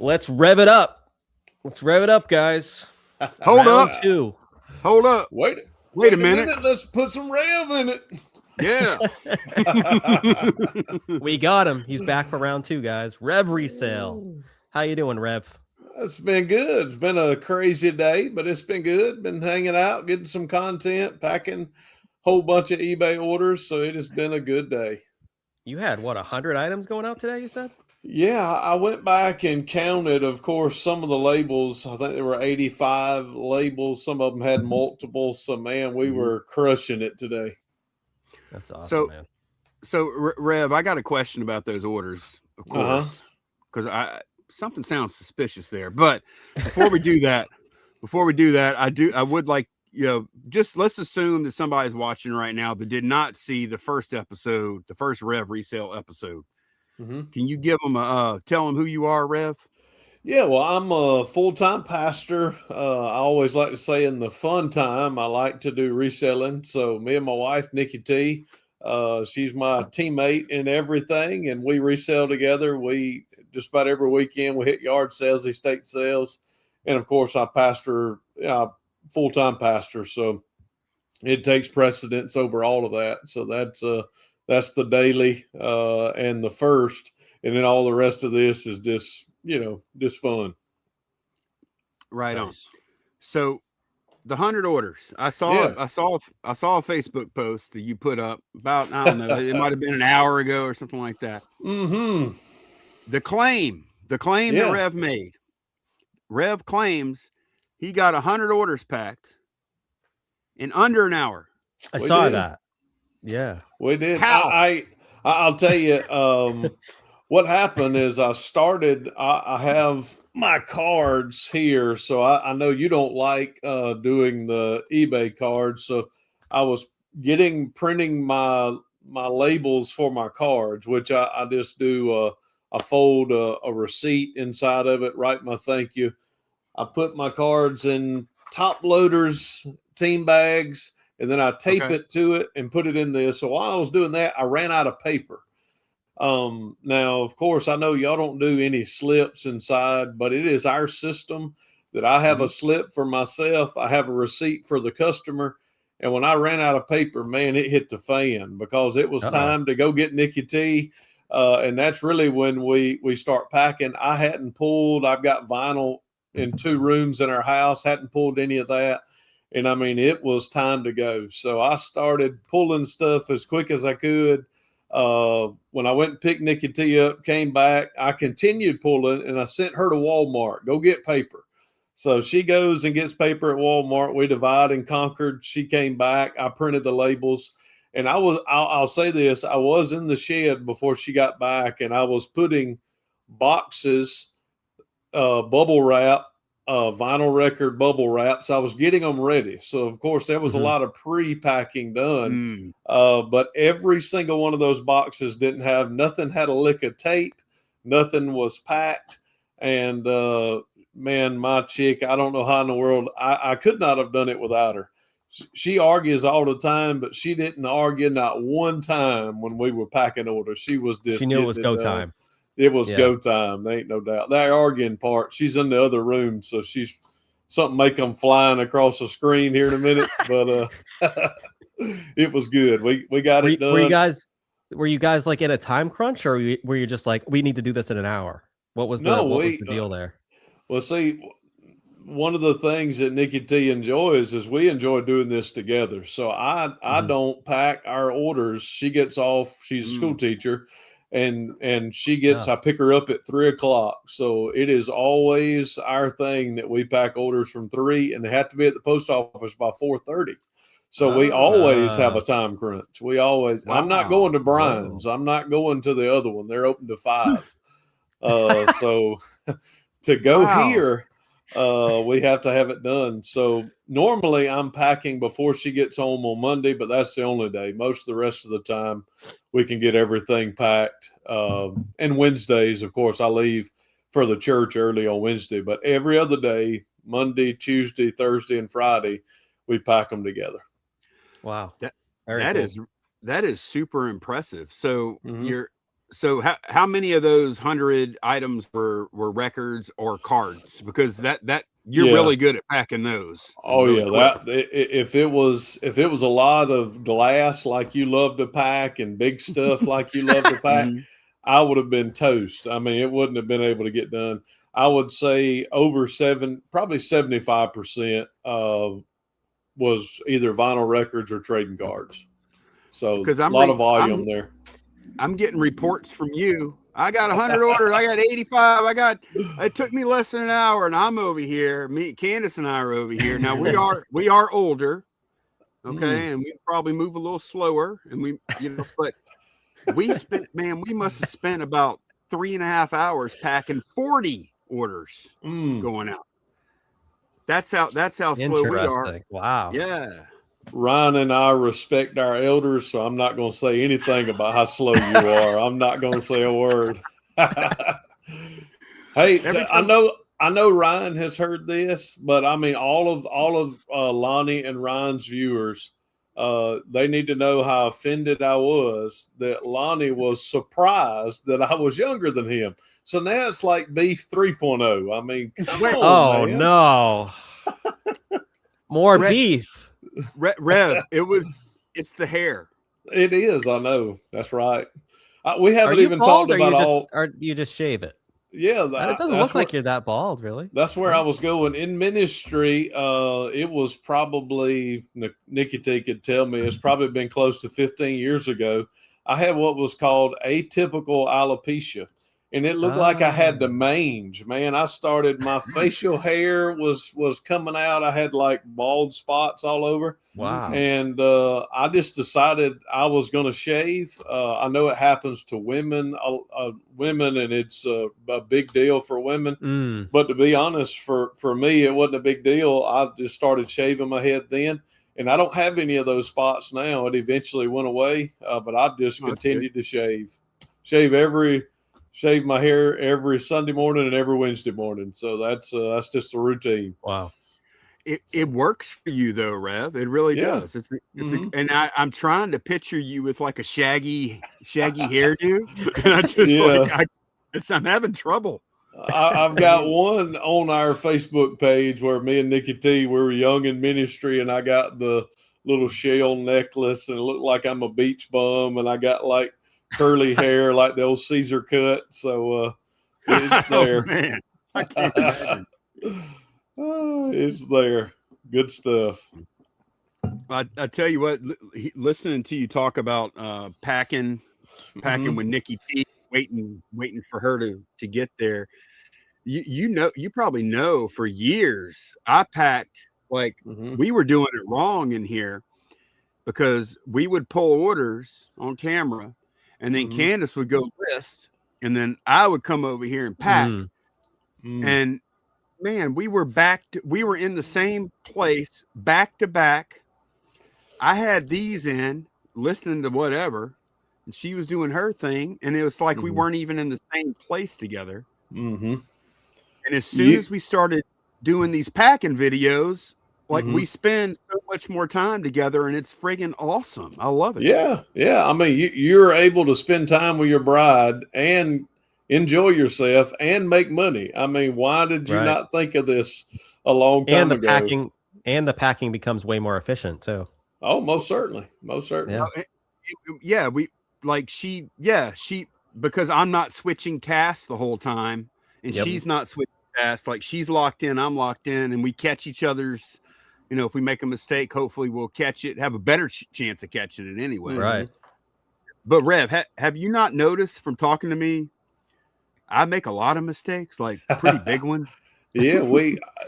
Let's rev it up. Let's rev it up, guys. Hold Round up. two. Hold up. Wait a minute. Let's put some rev in it. Yeah. We got him. He's back for round two, guys. Rev resale. How you doing, Rev? It's been good. It's been a crazy day, but it's been good. Been hanging out, getting some content, packing a whole bunch of eBay orders. So it has been a good day. You had, 100 items going out today, you said? Yeah, I went back and counted, of course, some of the labels. I think there were 85 labels. Some of them had multiples. So, man, we were crushing it today. That's awesome, man. So, Rev, I got a question about those orders, of course, because something sounds suspicious there. But before we do that, I would like, just let's assume that somebody's watching right now that did not see the first episode, the first Rev resale episode. Can you give them tell them who you are, Rev? Yeah, well, I'm a full-time pastor. I always like to say in the fun time, I like to do reselling. So me and my wife, Nikki T, she's my teammate in everything, and we resell together. We just about every weekend we hit yard sales, estate sales, and of course I pastor, full-time pastor. So it takes precedence over all of that. So that's the daily and the first, and then all the rest of this is just fun. Right on. So the 100 orders, I saw a Facebook post that you put up about, I don't know, it might have been an hour ago or something like that. The claim that Rev made. Rev claims he got 100 orders packed in under an hour. I saw that. Yeah, we did. How? I'll tell you. What happened is I have my cards here, so I know you don't like doing the eBay cards. So I was printing my labels for my cards, which I just do. I fold a receipt inside of it, write my thank you. I put my cards in top loaders, team bags, and then I tape it to it and put it in this. So while I was doing that, I ran out of paper. Now, of course, I know y'all don't do any slips inside, but it is our system that I have a slip for myself. I have a receipt for the customer. And when I ran out of paper, man, it hit the fan because it was time to go get Nikki T. And that's really when we start packing. I've got vinyl in 2 rooms in our house, hadn't pulled any of that. And I mean, it was time to go. So I started pulling stuff as quick as I could. When I went and picked Nikki T up, came back, I continued pulling, and I sent her to Walmart, go get paper. So she goes and gets paper at Walmart. We divide and conquered. She came back. I printed the labels, and I'll say this, I was in the shed before she got back, and I was putting boxes, bubble wrap, vinyl record bubble wraps. I was getting them ready. So, of course, there was a lot of pre-packing done. But every single one of those boxes nothing had a lick of tape. Nothing was packed. And, man, my chick, I don't know how in the world, I could not have done it without her. She argues all the time, but she didn't argue not one time when we were packing orders. She knew it was go time. It was go time. There ain't no doubt. That arguing part, she's in the other room, so she's something make them flying across the screen here in a minute. But it was good. We got it done. Were you guys like in a time crunch, or were you just like, we need to do this in an hour? What was the deal there? Well, see, one of the things that Nikki T enjoys is we enjoy doing this together. So I don't pack our orders. She gets off. She's a school teacher. And she gets, I pick her up at 3:00. So it is always our thing that we pack orders from 3, and they have to be at the post office by 4:30. So we always have a time crunch. We always, I'm not going to Brian's. I'm not going to the other one. They're open to 5. So to go here, we have to have it done. So normally I'm packing before she gets home on Monday, but that's the only day. Most of the rest of the time we can get everything packed. And Wednesdays, of course, I leave for the church early on Wednesday, but every other day, Monday, Tuesday, Thursday, and Friday, we pack them together. Wow. That is super impressive. So So how many of those 100 items were records or cards? Because that you're really good at packing those. Oh really yeah, quick. if it was a lot of glass like you love to pack and big stuff like you love to pack, I would have been toast. I mean, it wouldn't have been able to get done. I would say probably 75% was either vinyl records or trading cards. So because a lot of volume there. I'm getting reports from you. I got 100 orders. I got 85. It took me less than an hour, and I'm over here. Candace and I are over here. Now we are older, okay, and we probably move a little slower, and but we must have spent about 3.5 hours packing 40 orders going out. That's how slow we are. Wow. Yeah. Ryan and I respect our elders, so I'm not going to say anything about how slow you are. I'm not going to say a word. Hey, I know Ryan has heard this, but I mean, all of Lonnie and Ryan's viewers, they need to know how offended I was that Lonnie was surprised that I was younger than him. So now it's like beef 3.0. I mean, man. No. More beef. Rev, it's the hair. It is. I know. That's right. We haven't even talked about or you just shave it. Yeah. It doesn't look like you're that bald, really. That's where I was going. In ministry, it was probably, Nikki T could tell me, it's probably been close to 15 years ago. I had what was called atypical alopecia. And it looked like I had the mange, man. I started, my facial hair was coming out. I had like bald spots all over. Wow. And I just decided I was going to shave. I know it happens to women, and it's a big deal for women. But to be honest, for me, it wasn't a big deal. I just started shaving my head then. And I don't have any of those spots now. It eventually went away, but I just continued to shave my hair every Sunday morning and every Wednesday morning. So that's just a routine. Wow. It works for you though, Rev. It really does. And I'm trying to picture you with like a shaggy hairdo. And I just I'm having trouble. I've got one on our Facebook page where me and Nikki T, we were young in ministry, and I got the little shell necklace, and it looked like I'm a beach bum, and I got like curly hair like the old Caesar cut. So it's there. Oh, man. I can't imagine. It's there. Good stuff. I tell you what, listening to you talk about packing with Nikki T, waiting for her to get there. You probably know for years I packed like we were doing it wrong in here because we would pull orders on camera. And then Candace would go list, and then I would come over here and pack. And man, we were in the same place back to back. I had these in listening to whatever, and she was doing her thing, and it was like we weren't even in the same place together. And as soon as we started doing these packing videos, like we spend so much more time together, and it's friggin' awesome. I love it. Yeah. I mean, you're able to spend time with your bride and enjoy yourself and make money. I mean, why did you not think of this a long time ago? The packing becomes way more efficient too. Oh, most certainly. Yeah. She because I'm not switching tasks the whole time, and she's not switching tasks. Like she's locked in, I'm locked in, and we catch each other's. If we make a mistake, hopefully we'll catch it, have a better chance of catching it anyway. Right. But Rev, have you not noticed from talking to me, I make a lot of mistakes, like pretty big ones. Yeah,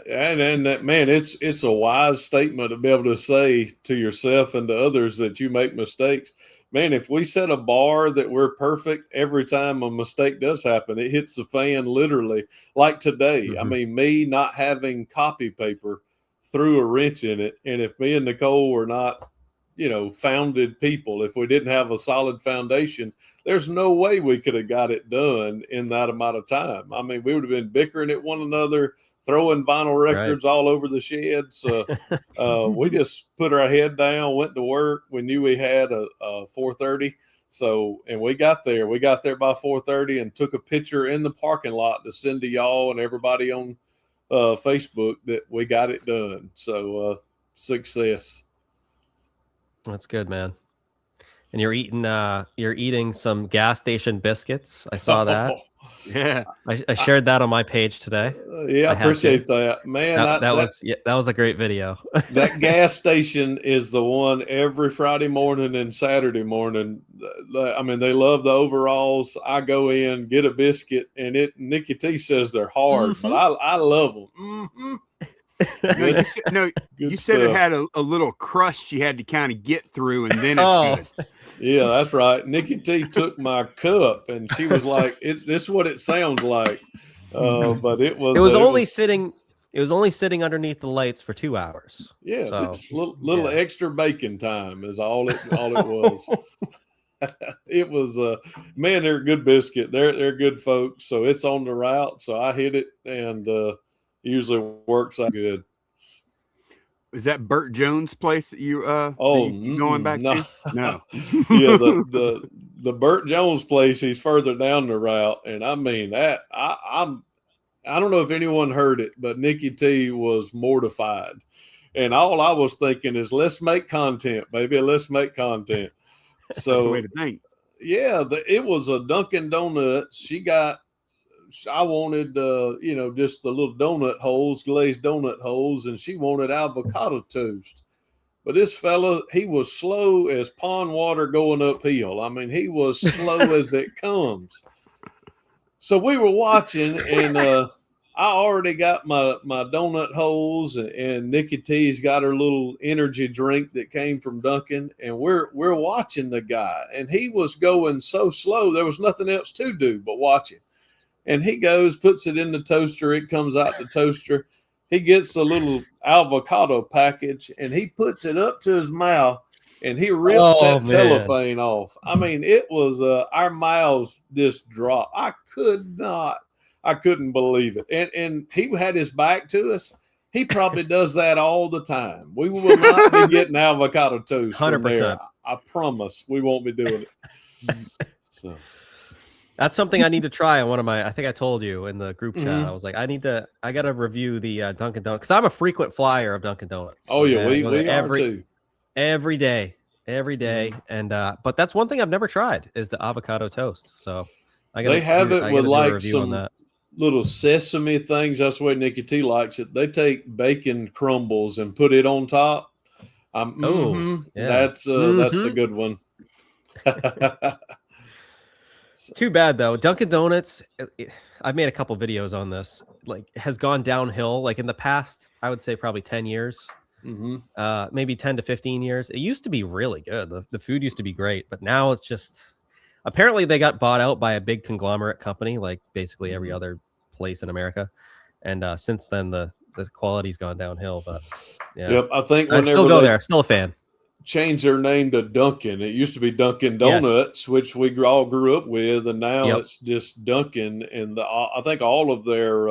and that, man, it's a wise statement to be able to say to yourself and to others that you make mistakes. Man, if we set a bar that we're perfect every time a mistake does happen, it hits the fan literally. Like today, I mean, me not having copy paper threw a wrench in it. And if me and Nicole were not, founded people, if we didn't have a solid foundation, there's no way we could have got it done in that amount of time. I mean, we would have been bickering at one another, throwing vinyl records all over the shed. So we just put our head down, went to work. We knew we had a 4:30 So, and we got there by 4:30 and took a picture in the parking lot to send to y'all and everybody on Facebook that we got it done. So, success. That's good, man. And you're eating some gas station biscuits. I saw that. Yeah, I shared that on my page today. Yeah, I appreciate that, man. That was a great video. That gas station is the one every Friday morning and Saturday morning. I mean, they love the overalls. I go in, get a biscuit, and Nikki T says they're hard, but I love them. Mm-hmm. You said it had a little crust you had to kind of get through, and then it's good. Yeah, that's right. Nikki T took my cup, and she was like, "This is what it sounds like," but it was. It was only sitting. It was only sitting underneath the lights for 2 hours. Yeah, so, it's little extra bacon time is all it was. It was man, they're a good biscuit. They're good folks. So it's on the route. So I hit it, and usually works out good. Is that Burt Jones' place that you going back to? No. Yeah, the Burt Jones place, he's further down the route. And I mean that I don't know if anyone heard it, but Nikki T was mortified. And all I was thinking is, let's make content, baby. Let's make content. So that's the way to think. Yeah, it was a Dunkin' Donuts. I wanted, just the little donut holes, glazed donut holes, and she wanted avocado toast. But this fella, he was slow as pond water going uphill. I mean, he was slow as it comes. So we were watching, and I already got my donut holes, and Nikki T's got her little energy drink that came from Dunkin', and we're watching the guy, and he was going so slow, there was nothing else to do but watch him. And he goes, puts it in the toaster. It comes out the toaster. He gets a little avocado package, and he puts it up to his mouth, and he rips that cellophane off. I mean, it was our mouths just dropped. I couldn't believe it. And he had his back to us. He probably does that all the time. We will not be getting avocado toast. 100%. I promise we won't be doing it. So. That's something I need to try on one of my, I think I told you in the group chat. I was like, I got to review the Dunkin' Donuts, because I'm a frequent flyer of Dunkin' Donuts. Oh, yeah, we are too. Every day. And, but that's one thing I've never tried is the avocado toast. So they have it with like some little sesame things. That's the way Nikki T likes it. They take bacon crumbles and put it on top. That's the good one. It's too bad though. Dunkin' Donuts, I've made a couple videos on this, like has gone downhill. Like in the past, I would say probably 10 years, maybe 10 to 15 years. It used to be really good. The food used to be great, but now it's just, apparently they got bought out by a big conglomerate company, like basically every other place in America. And since then, the quality's gone downhill. But yeah, yep, I think I still go there. Still a fan. Changed their name to Dunkin'. It used to be Dunkin' Donuts, which we all grew up with, and now it's just Dunkin'. And I think all of their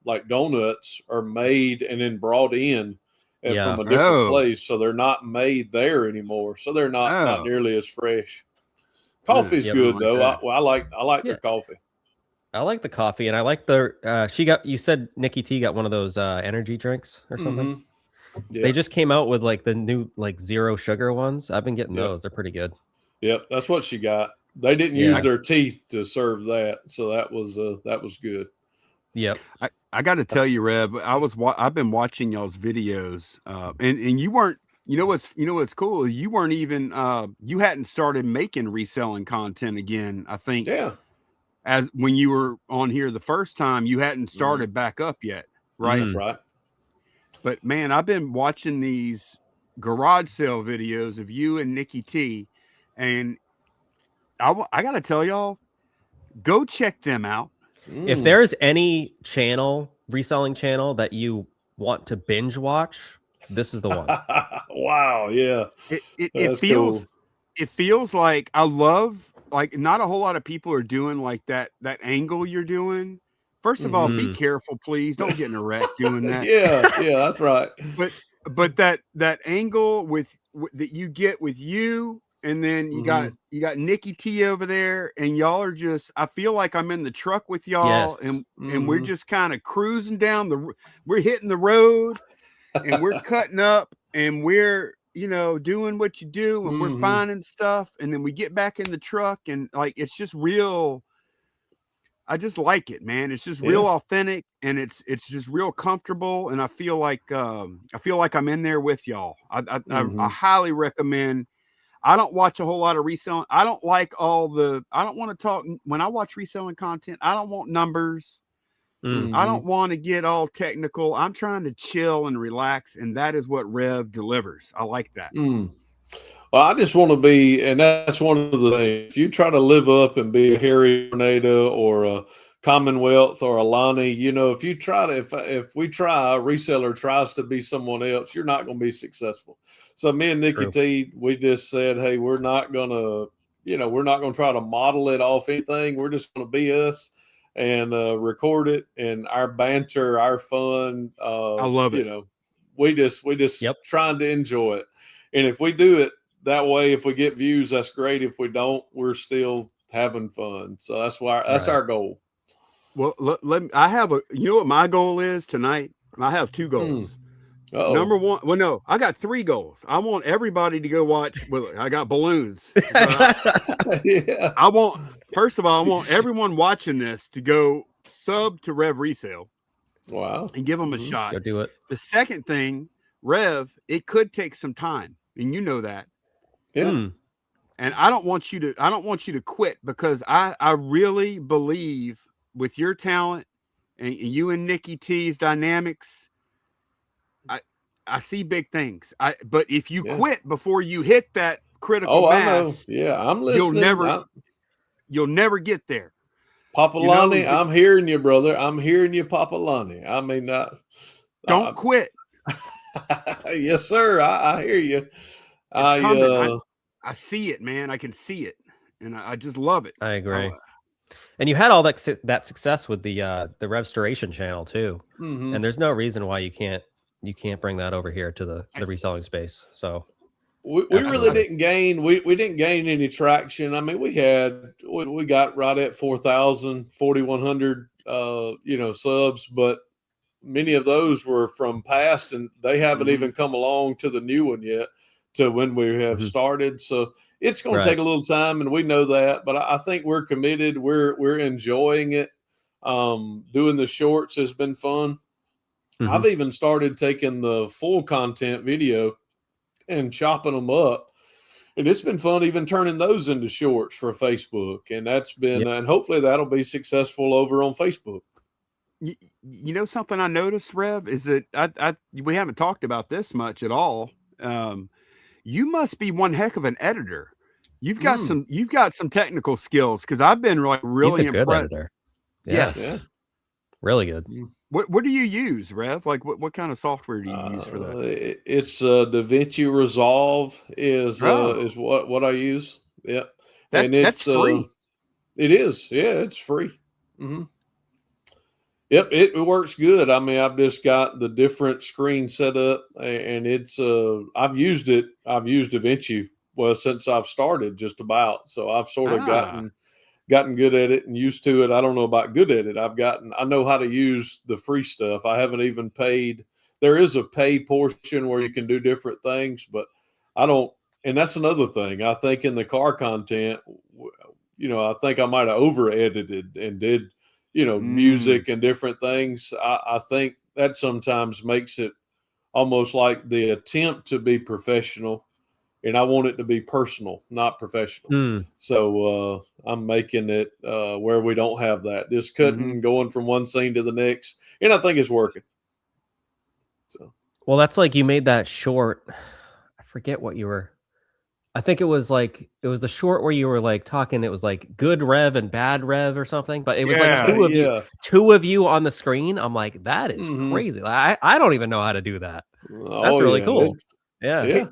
like donuts are made and then brought in from a different place, so they're not made there anymore. So they're not nearly as fresh. Coffee's good though. I like their coffee. I like the coffee, and I like the. You said Nikki T got one of those energy drinks or something. Yep. They just came out with like the new like 0 sugar ones. I've been getting those. They're pretty good. Yep, that's what she got. They didn't use their teeth to serve that, so that was good. Yep. I got to tell you, Rev, I've been watching y'all's videos, and you weren't. You know what's cool? You weren't even you hadn't started making reselling content again. I think. Yeah. As when you were on here the first time, you hadn't started back up yet, right? That's right. But man, I've been watching these garage sale videos of you and Nikki T, and I got to tell y'all, go check them out. If there's any reselling channel that you want to binge watch, this is the one. Wow, yeah. It feels like I love, like, not a whole lot of people are doing like that angle you're doing. First of all, be careful, please. Don't get in a wreck doing that. Yeah, that's right. But that angle that you get with you and then you got Nikki T over there, and y'all are just. I feel like I'm in the truck with y'all, and we're just kind of cruising down we're hitting the road, and we're cutting up, and we're doing what you do, and we're finding stuff, and then we get back in the truck, and like it's just real. I just like it, man. It's just real authentic, and it's just real comfortable, and I feel like I'm in there with y'all. I highly recommend. I don't watch a whole lot of reselling. I don't like I don't want to talk when I watch reselling content. I don't want numbers. I don't want to get all technical. I'm trying to chill and relax, and that is what Rev delivers. I like that. Well, I just want to be, and that's one of the things. If you try to live up and be a Harry Tornado or a Commonwealth or a Lonnie, if you try to, if we try, a reseller tries to be someone else, you're not going to be successful. So me and Nikki T, we just said, hey, we're not going to try to model it off anything. We're just going to be us and record it, and our banter, our fun. I love it. We just trying to enjoy it. And if we do it that way, if we get views, that's great. If we don't, we're still having fun. So that's our goal. Well, I have what my goal is tonight? I have 2 goals. Number one, well, no, I got 3 goals. I want everybody to go watch. Well, I got balloons. First of all, I want everyone watching this to go sub to Rev Resale. Wow. And give them a shot. Go do it. The second thing, Rev, it could take some time, and you know that. Yeah. And I don't want you to quit, because I really believe with your talent and you and Nikki T's dynamics, I see big things. But if you quit before you hit that critical mass, I know. Yeah, I'm listening. You'll never get there. Papa Lonnie, I'm hearing you, brother. I'm hearing you, Papa Lonnie. I mean, don't quit. Yes, sir. I hear you. I see it, man. I can see it, and I just love it. I agree. And you had all that success with the restoration channel too, and there's no reason why you can't bring that over here to the reselling space. So we really didn't gain we didn't gain any traction. I mean, we got right at 4,000, 4,100 subs, but many of those were from past, and they haven't even come along to the new one yet, to when we have started. So it's going to take a little time, and we know that, but I think we're committed. We're enjoying it. Doing the shorts has been fun. I've even started taking the full content video and chopping them up, and it's been fun even turning those into shorts for Facebook. And that's been, and hopefully that'll be successful over on Facebook. You know something I noticed, Rev, is that we haven't talked about this much at all. You must be one heck of an editor. You've got some technical skills, because I've been really impressed. Good editor. Yes. Really good. What do you use, Rev? Like what kind of software do you use for that? It's DaVinci Resolve is what I use. Yeah. That's free. It is. Yeah, it's free. Yep, it works good. I mean, I've just got the different screen set up, and it's I've used DaVinci since I've started, just about. So I've sort of gotten good at it and used to it. I don't know about good at it. I know how to use the free stuff. I haven't even paid. There is a pay portion where you can do different things, but I don't. And that's another thing. I think in the car content, I think I might have over edited and did, music and different things. I think that sometimes makes it almost like the attempt to be professional, and I want it to be personal, not professional. So I'm making it where we don't have that. Just cutting, going from one scene to the next, and I think it's working. So, well, that's like you made that short. I forget what you were. I think it was the short where you were like talking. It was like good Rev and bad Rev or something. But it was like two of you on the screen. I'm like, that is crazy. I don't even know how to do that. That's really cool. Yeah.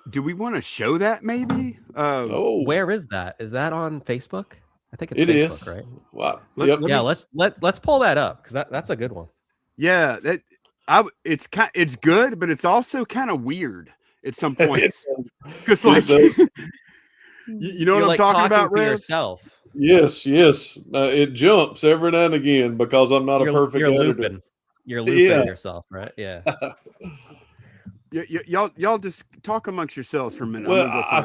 Do we want to show that maybe? Where is that? Is that on Facebook? I think it's Facebook, right? Wow. Let's pull that up, because that's a good one. Yeah, it's good, but it's also kind of weird. at some points. Because like, you know what I'm talking about, Rev? Yourself. Yes. It jumps every now and again because I'm not a perfect editor. Looping. You're looping yourself, right? Yeah. Y'all just talk amongst yourselves for a minute. Well, I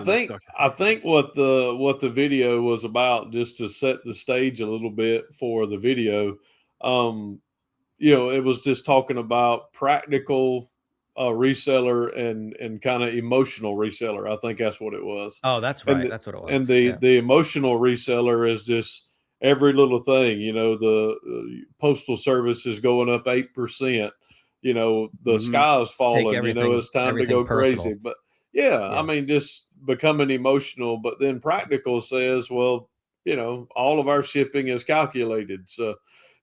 think what the video was about, just to set the stage a little bit for the video, it was just talking about practical reseller and kind of emotional reseller. I think that's what it was. Oh, that's right. That's what it was. And the emotional reseller is just every little thing. The postal service is going up 8%. The sky is falling. It's time to go personal. Crazy. But I mean, just becoming emotional. But then practical says, well, all of our shipping is calculated, so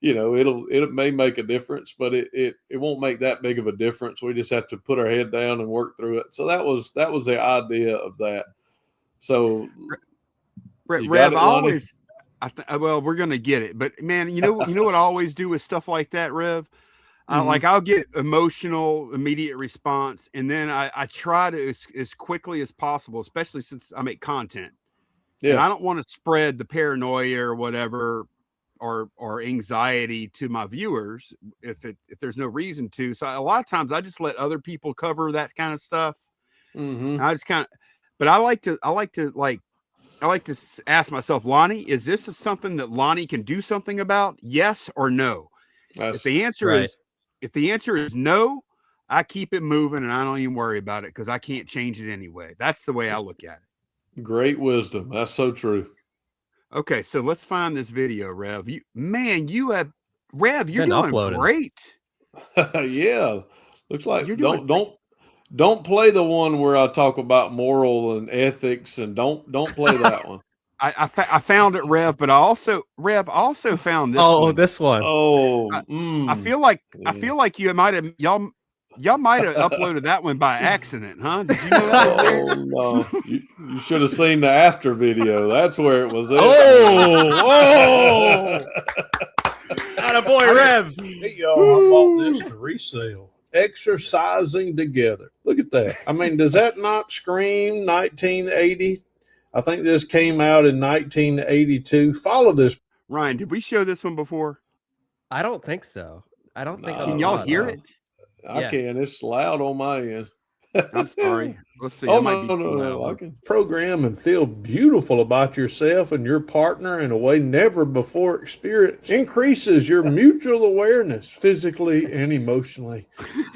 it may make a difference, but it won't make that big of a difference. We just have to put our head down and work through it. So that was the idea of that. So, Rev, always. Well, we're gonna get it, but man, you know what I always do with stuff like that, Rev. Like I'll get emotional, immediate response, and then I try to as quickly as possible, especially since I make content. Yeah, and I don't want to spread the paranoia or whatever, or anxiety to my viewers if there's no reason to. So a lot of times I just let other people cover that kind of stuff. I just but I like to ask myself, Lonnie, is this something that Lonnie can do something about? Yes or no? If the answer is no, I keep it moving and I don't even worry about it because I can't change it anyway. That's the way I look at it. Great wisdom. That's so true. Okay, so let's find this video, Rev. You're doing uploading. Great. Yeah. Looks like don't play the one where I talk about moral and ethics, and don't play that one. I found it, Rev, but Rev also found this. Oh, one. This one. Oh, I feel like you might have y'all might have uploaded that one by accident, huh? Did you know that was there? No. You should have seen the after video. That's where it was at. Attaboy, Rev. Hey, y'all, I bought this to resale. Exercising together. Look at that. I mean, does that not scream 1980? I think this came out in 1982. Follow this. Ryan, did we show this one before? I don't think so. I don't think. Can y'all hear it? I can. It's loud on my end. I'm sorry. Let's see. No. I can program and feel beautiful about yourself and your partner in a way never before experienced. Increases your mutual awareness physically and emotionally.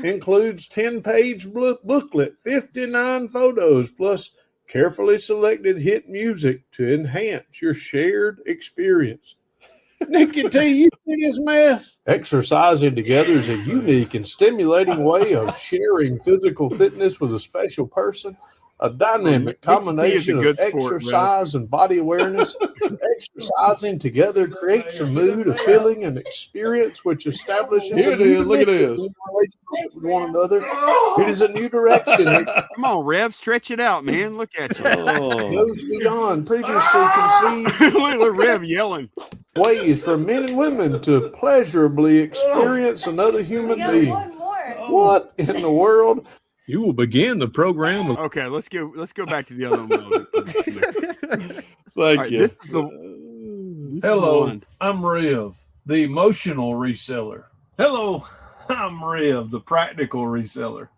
Includes 10-page booklet, 59 photos, plus carefully selected hit music to enhance your shared experience. Nikki T, you see this mess? Exercising together is a unique and stimulating way of sharing physical fitness with a special person. A dynamic combination of exercise and body awareness. Exercising together creates a mood, a feeling, an experience which establishes a new relationship with one another. It is a new direction. Come on, Rev, stretch it out, man. Look at you. Goes beyond previously conceived. Look, Rev yelling. Ways for men and women to pleasurably experience another human being. What in the world? You will begin the program. Okay, let's go back to the other one. Thank you. This is Hello, I'm Rev, the emotional reseller. Hello, I'm Rev, the practical reseller.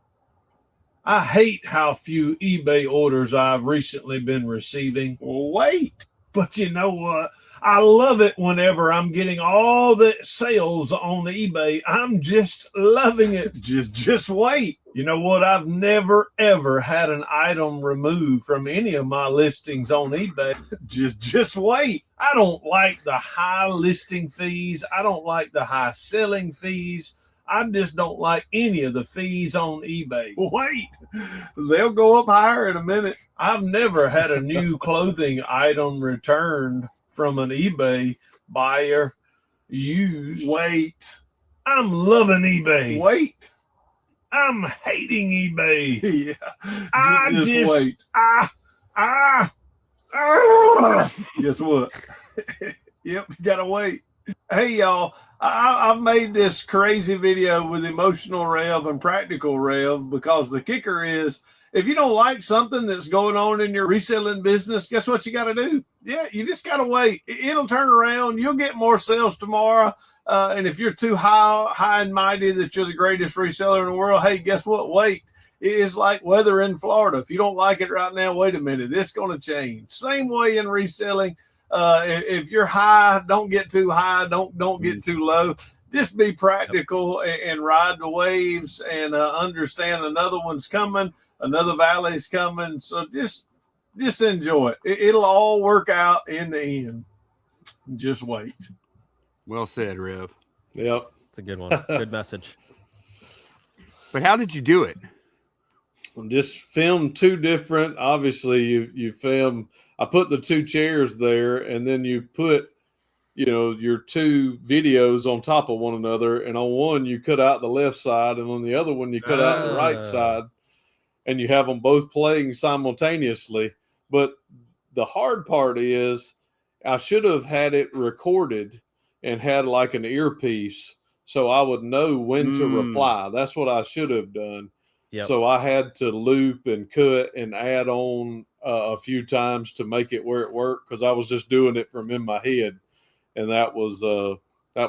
I hate how few eBay orders I've recently been receiving. Wait, but you know what? I love it whenever I'm getting all the sales on the eBay. I'm just loving it. Just wait. You know what? I've never, ever had an item removed from any of my listings on eBay. Just wait. I don't like the high listing fees. I don't like the high selling fees. I just don't like any of the fees on eBay. Wait, they'll go up higher in a minute. I've never had a new clothing item returned from an eBay buyer used. Wait, I'm loving eBay. Wait, I'm hating eBay. Yeah. I just wait. Guess what? Yep, gotta wait. Hey, y'all, I've made this crazy video with emotional Rev and practical Rev because the kicker is if you don't like something that's going on in your reselling business, guess what you got to do? Yeah, you just got to wait. It'll turn around. You'll get more sales tomorrow. And if you're too high and mighty that you're the greatest reseller in the world, hey, guess what? Wait. It is like weather in Florida. If you don't like it right now, wait a minute. It's going to change. Same way in reselling. If you're high, don't get too high. Don't get too low. Just be practical and ride the waves and understand another one's coming. Another valley's coming. So just enjoy it. It'll all work out in the end. Just wait. Well said, Rev. Yep. It's a good one. Good message. But how did you do it? Just film two different. Obviously, you film. I put the two chairs there, and then you put, your two videos on top of one another. And on one, you cut out the left side, and on the other one, you cut out the right side, and you have them both playing simultaneously. But the hard part is, I should have had it recorded and had like an earpiece, so I would know when to reply. That's what I should have done. Yep. So I had to loop and cut and add on a few times to make it where it worked, because I was just doing it from in my head, and that was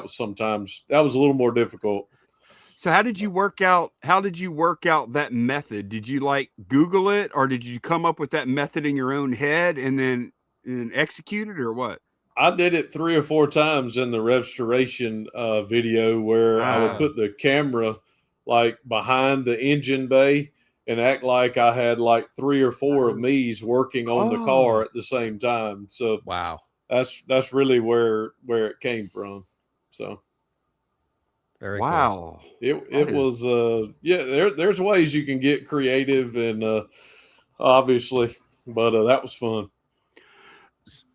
sometimes a little more difficult. So how did you work out that method? Did you like Google it, or did you come up with that method in your own head and then execute it, or what? I did it 3 or 4 times in the restoration video where I would put the camera like behind the engine bay and act like I had like 3 or 4 of me's working on the car at the same time. So wow, that's really where it came from. So very wow, cool. It was there's ways you can get creative and obviously, but that was fun.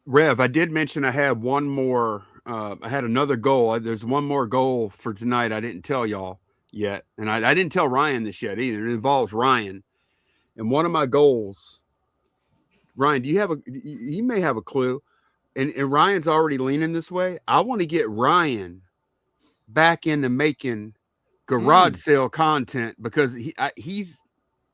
Rev, I did mention I had one more. I had another goal. There's one more goal for tonight. I didn't tell y'all yet, and I didn't tell Ryan this yet either. It involves Ryan, and one of my goals. Ryan, you may have a clue, and Ryan's already leaning this way. I want to get Ryan back into making garage sale content, because he's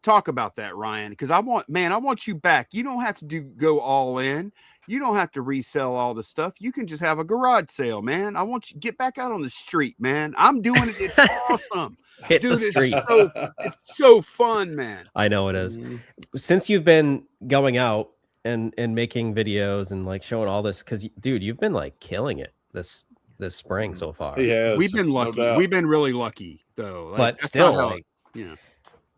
talk about that, Ryan, because I want you back. You don't have to go all in. You don't have to resell all the stuff. You can just have a garage sale, man. I want you to get back out on the street, man. I'm doing it. It's awesome. Hit the street. It's so fun, man. I know it is. Since you've been going out and making videos and like showing all this, because dude, you've been like killing it this spring so far. Yeah, we've been lucky. No, we've been really lucky though. But still,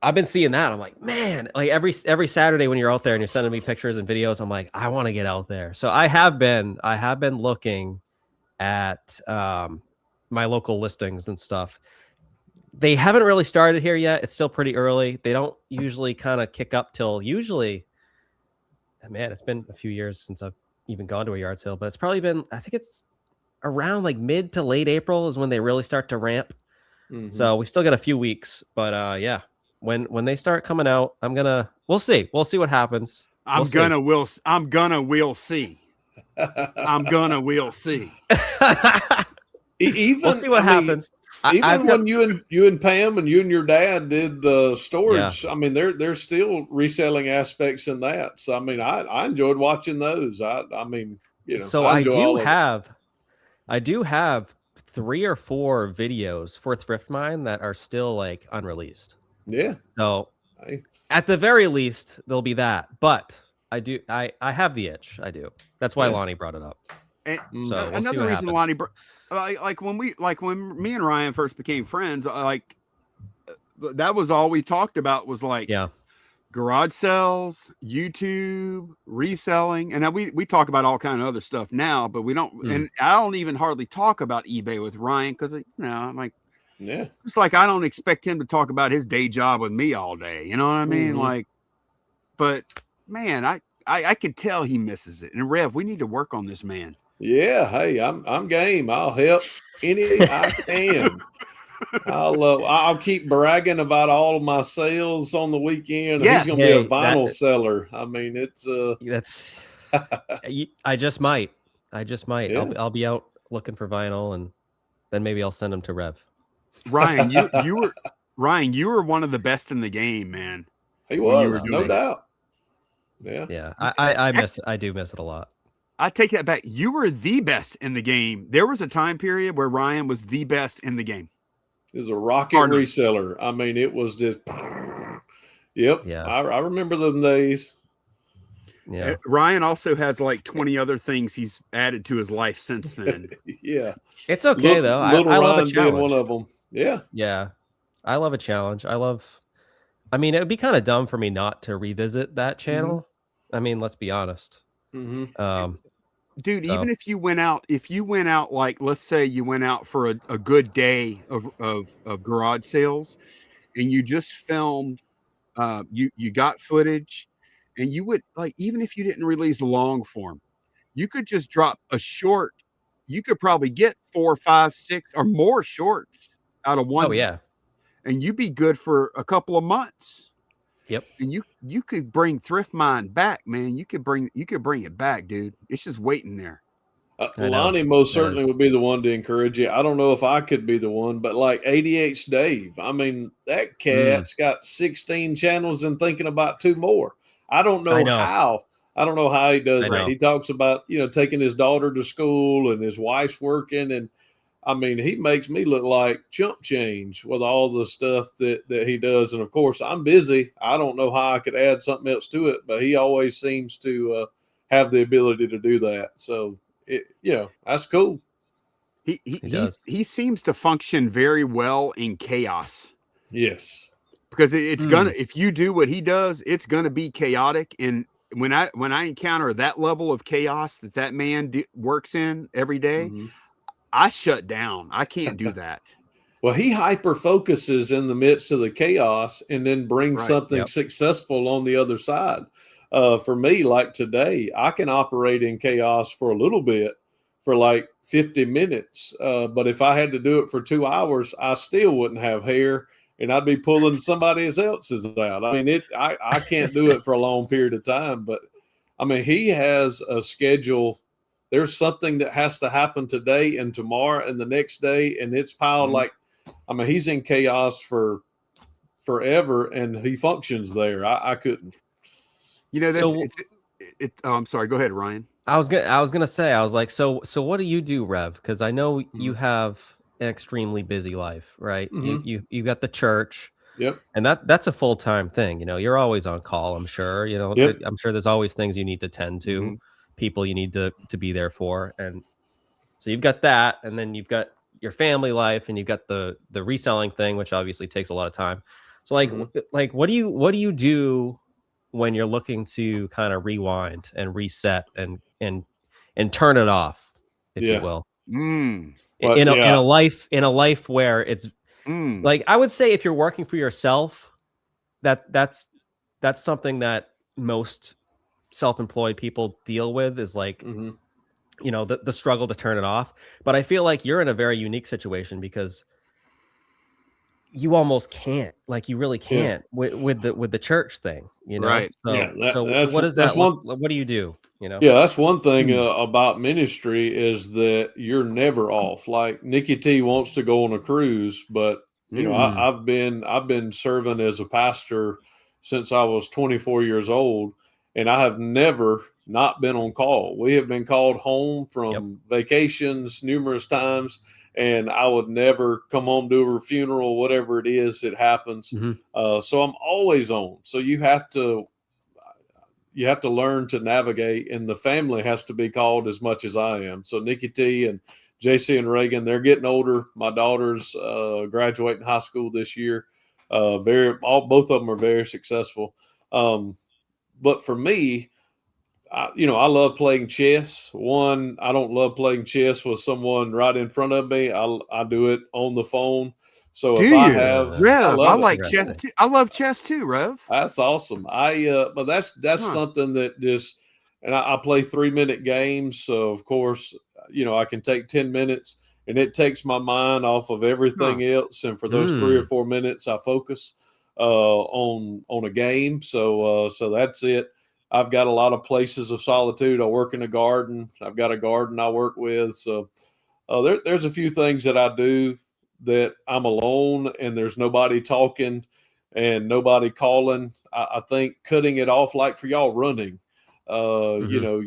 I've been seeing that. I'm like, man, like every Saturday when you're out there and you're sending me pictures and videos, I'm like, I want to get out there. So I have been looking at my local listings and stuff. They haven't really started here yet. It's still pretty early. They don't usually kind of kick up till usually, man, it's been a few years since I've even gone to a yard sale, but it's probably been, I think it's around like mid to late April is when they really start to ramp. So we still got a few weeks, but yeah. When they start coming out, we'll see what happens. We'll see. We'll see. We'll see what happens. Even when you and Pam and you and your dad did the storage, I mean, there's still reselling aspects in that. So I mean, I enjoyed watching those. I mean, So I do have 3 or 4 videos for Thrift Mine that are still like unreleased. Yeah. So at the very least, there'll be that. But I have the itch. I do. That's why Lonnie brought it up. And so another reason Lonnie when me and Ryan first became friends, like that was all we talked about was like garage sales, YouTube, reselling, and now we talk about all kind of other stuff now, but we don't. And I don't even hardly talk about eBay with Ryan because I'm like. Yeah, it's like I don't expect him to talk about his day job with me all day. You know what I mean? Like, but man, I could tell he misses it. And Rev, we need to work on this, man. Yeah, hey, I'm game. I'll help any I can. I'll keep bragging about all of my sales on the weekend. He's gonna be a vinyl seller. I mean, it's that's. I just might. Yeah. I'll be out looking for vinyl, and then maybe I'll send them to Rev. Ryan, you were one of the best in the game, man. He was, no doubt. Yeah. Yeah. I do miss it a lot. I take that back. You were the best in the game. There was a time period where Ryan was the best in the game. It was a rocket reseller. I mean, it was just, yep. Yeah. I remember them days. Yeah. Ryan also has like 20 other things he's added to his life since then. Yeah. It's okay, though. I love a challenge. One of them. Yeah. Yeah. I love a challenge. I mean, it would be kind of dumb for me not to revisit that channel. Mm-hmm. I mean, let's be honest. Mm-hmm. Dude, even if you went out, like, let's say you went out for a good day of garage sales and you just filmed, you got footage, and you would, like, even if you didn't release long form, you could just drop a short. You could probably get 4, 5, 6 or more shorts out of one. Oh, yeah. And you'd be good for a couple of months. Yep. And you could bring Thrift Mind back, man. You could bring it back, dude. It's just waiting there. Lonnie most certainly would be the one to encourage you. I don't know if I could be the one, but like ADH Dave, I mean, that cat's got 16 channels and thinking about 2 more. I don't know how. I don't know how he does that. He talks about, taking his daughter to school and his wife's working. And I mean, he makes me look like chump change with all the stuff that he does. And of course, I'm busy. I don't know how I could add something else to it, but he always seems to have the ability to do that. So, that's cool. He seems to function very well in chaos. Yes. Because it's if you do what he does, it's gonna be chaotic. And when I encounter that level of chaos that man works in every day, I shut down. I can't do that. Well, he hyper focuses in the midst of the chaos and then brings something successful on the other side. For me, like today, I can operate in chaos for a little bit, for like 50 minutes. But if I had to do it for 2 hours, I still wouldn't have hair and I'd be pulling somebody else's out. I mean, I can't do it for a long period of time, but I mean, he has a schedule. There's something that has to happen today and tomorrow and the next day. And it's piled he's in chaos for forever and he functions there. I couldn't. I'm sorry. Go ahead, Ryan. I was gonna say, I was like, so what do you do, Rev? Because I know you have an extremely busy life, right? You got the church. Yep. And that's a full-time thing. You're always on call, I'm sure. I'm sure there's always things you need to tend to, people you need to be there for. And so you've got that, and then you've got your family life, and you've got the reselling thing, which obviously takes a lot of time. So like what do you do when you're looking to kind of rewind and reset and turn it off, if you will? In a life where it's like, I would say if you're working for yourself, that's something that most self-employed people deal with, is like, the struggle to turn it off. But I feel like you're in a very unique situation because you almost can't, like, you really can't with the church thing, Right. So what is that? What do you do? Yeah, that's one thing about ministry, is that you're never off. Like Nikki T wants to go on a cruise, but I've been serving as a pastor since I was 24 years old, and I have never not been on call. We have been called home from vacations numerous times, and I would never come home to a funeral, whatever it is, it happens. So I'm always on. So you have to learn to navigate, and the family has to be called as much as I am. So Nikki T and JC and Reagan, they're getting older. My daughter's graduating high school this year. Both of them are very successful. But for me, I love playing chess. I don't love playing chess with someone right in front of me. I do it on the phone. So Rev, I like chess too. I love chess too, Rev. That's awesome. But that's something that just, and I play 3-minute games. So of course, I can take 10 minutes and it takes my mind off of everything else. And for those 3 or 4 minutes, I focus on a game. So that's it. I've got a lot of places of solitude. I work in a garden. I've got a garden I work with. So there's a few things that I do that I'm alone and there's nobody talking, and nobody calling. I think cutting it off, like for y'all running, you know,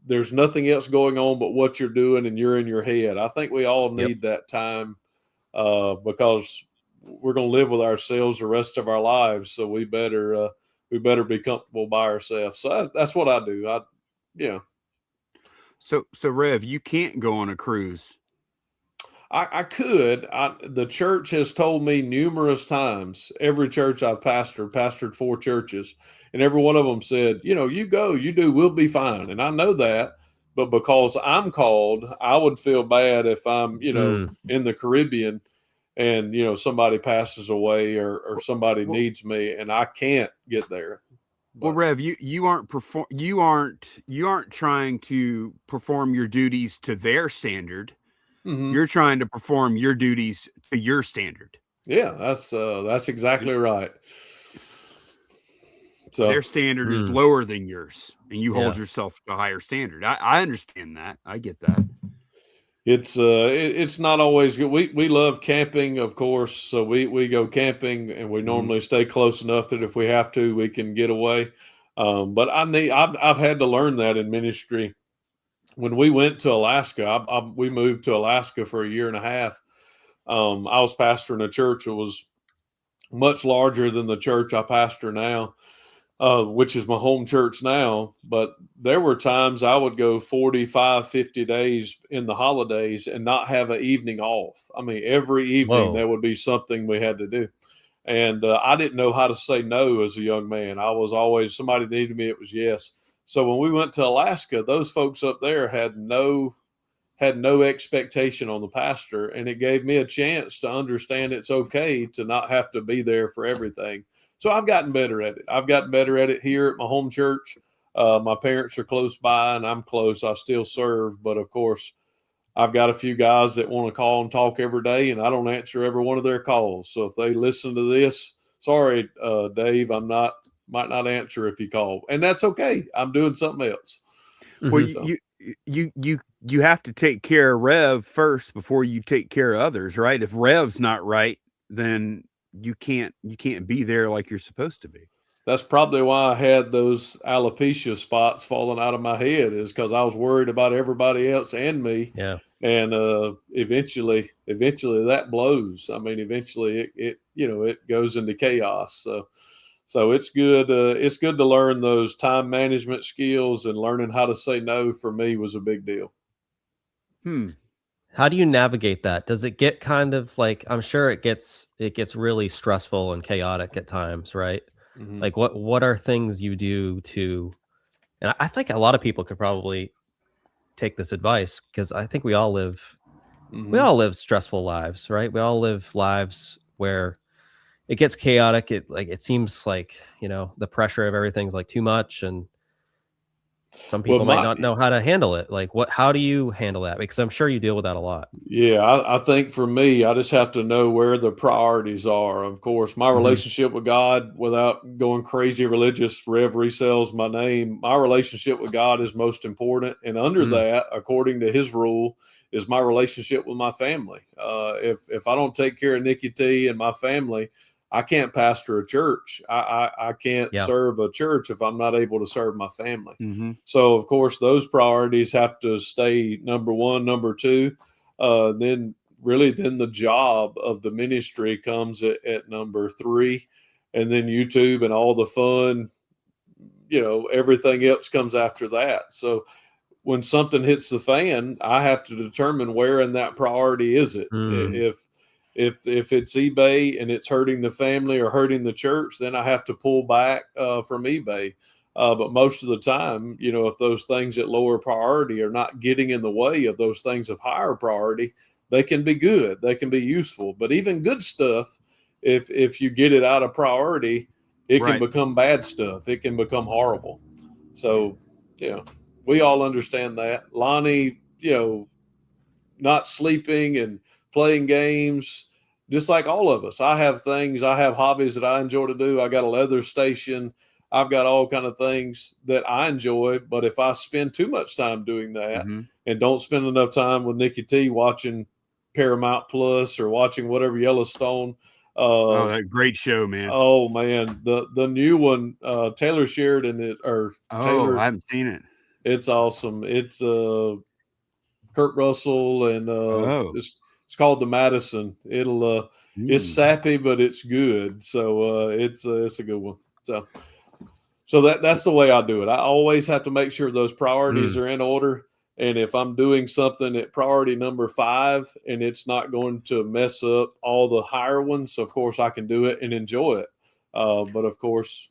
there's nothing else going on but what you're doing, and you're in your head. I think we all need that time because we're going to live with ourselves the rest of our lives. So we better be comfortable by ourselves. So that's what I do. So Rev, you can't go on a cruise. I could. The church has told me numerous times, every church I've pastored 4 churches, and every one of them said, you go, you do, we'll be fine. And I know that, but because I'm called, I would feel bad if I'm, in the Caribbean and, somebody passes away or somebody needs me and I can't get there. But, well, Rev, you aren't trying to perform your duties to their standard. Mm-hmm. You're trying to perform your duties to your standard. Yeah, that's exactly right. So their standard is lower than yours, and you hold yourself to a higher standard. I understand that. I get that. It's not always good. We love camping, of course. So we go camping, and we normally stay close enough that if we have to, we can get away. But I've had to learn that in ministry. When we went to Alaska, we moved to Alaska for a year and a half. I was pastoring a church that was much larger than the church I pastor now, which is my home church now. But there were times I would go 45, 50 days in the holidays and not have an evening off. I mean, every evening there would be something we had to do. And I didn't know how to say no as a young man. I was always, somebody needed me, it was yes. So when we went to Alaska, those folks up there had no expectation on the pastor, and it gave me a chance to understand it's okay to not have to be there for everything. So I've gotten better at it. I've gotten better at it here at my home church. My parents are close by, and I'm close. I still serve, but of course, I've got a few guys that want to call and talk every day, and I don't answer every one of their calls. So if they listen to this, sorry, Dave, might not answer if you call, and that's okay. I'm doing something else. Well, you have to take care of Rev first before you take care of others, right? If Rev's not right, then you can't be there like you're supposed to be. That's probably why I had those alopecia spots falling out of my head, is because I was worried about everybody else and me. Yeah. And eventually that blows. I mean, eventually it goes into chaos. So it's good. It's good to learn those time management skills, and learning how to say no for me was a big deal. How do you navigate that? Does it get kind of like, I'm sure it gets really stressful and chaotic at times, right? Mm-hmm. Like what are things you do to, and I think a lot of people could probably take this advice, because I think we all live stressful lives, right? We all live lives where it gets chaotic. It seems like, the pressure of everything's like too much, and some people might not know how to handle it. Like how do you handle that? Because I'm sure you deal with that a lot. Yeah, I think for me, I just have to know where the priorities are. Of course, my relationship with God, without going crazy religious, Rev resells my name. My relationship with God is most important. And under that, according to his rule, is my relationship with my family. If I don't take care of Nikki T and my family, I can't pastor a church. I can't serve a church if I'm not able to serve my family. Mm-hmm. So, of course, those priorities have to stay number one. Number two, then the job of the ministry comes at number three. And then YouTube and all the fun, everything else comes after that. So when something hits the fan, I have to determine where in that priority is it. If it's eBay and it's hurting the family or hurting the church, then I have to pull back from eBay. But most of the time, if those things at lower priority are not getting in the way of those things of higher priority, they can be good. They can be useful. But even good stuff, if you get it out of priority, it can become bad stuff. It can become horrible. So, we all understand that. Lonnie, not sleeping and playing games, just like all of us. I have hobbies that I enjoy to do. I got a leather station. I've got all kind of things that I enjoy. But if I spend too much time doing that and don't spend enough time with Nikki T watching Paramount Plus or watching whatever Yellowstone, Oh, that great show, man. Oh man, the new one, Taylor Sheridan Taylor. I haven't seen it. It's awesome. It's Kurt Russell and it's called The Madison. It's sappy, but it's good. So it's a good one. So that's the way I do it. I always have to make sure those priorities are in order. And if I'm doing something at priority number 5 and it's not going to mess up all the higher ones, of course I can do it and enjoy it. But of course,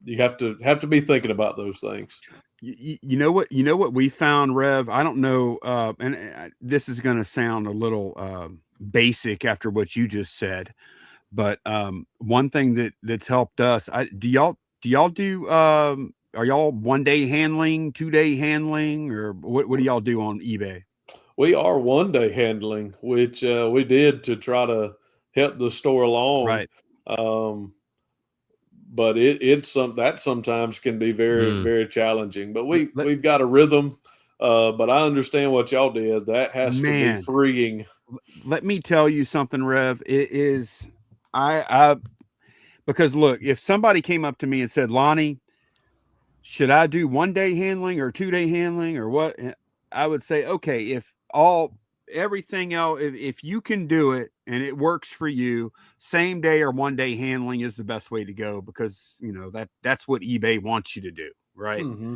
you have to be thinking about those things. You know what we found, Rev? I don't know, and this is going to sound a little basic after what you just said, but one thing that's helped us. Do y'all do? Are y'all 1 day handling, 2 day handling, or what do y'all do on eBay? We are 1 day handling, which we did to try to help the store along. Right. But that sometimes can be very, very challenging. But we've got a rhythm. But I understand what y'all did. That has to be freeing. Let me tell you something, Rev. It is because look, if somebody came up to me and said, Lonnie, should I do 1 day handling or 2 day handling or what? I would say, okay, if everything else, if you can do it and it works for you, same day or 1 day handling is the best way to go, because that's what eBay wants you to do, right? Mm-hmm.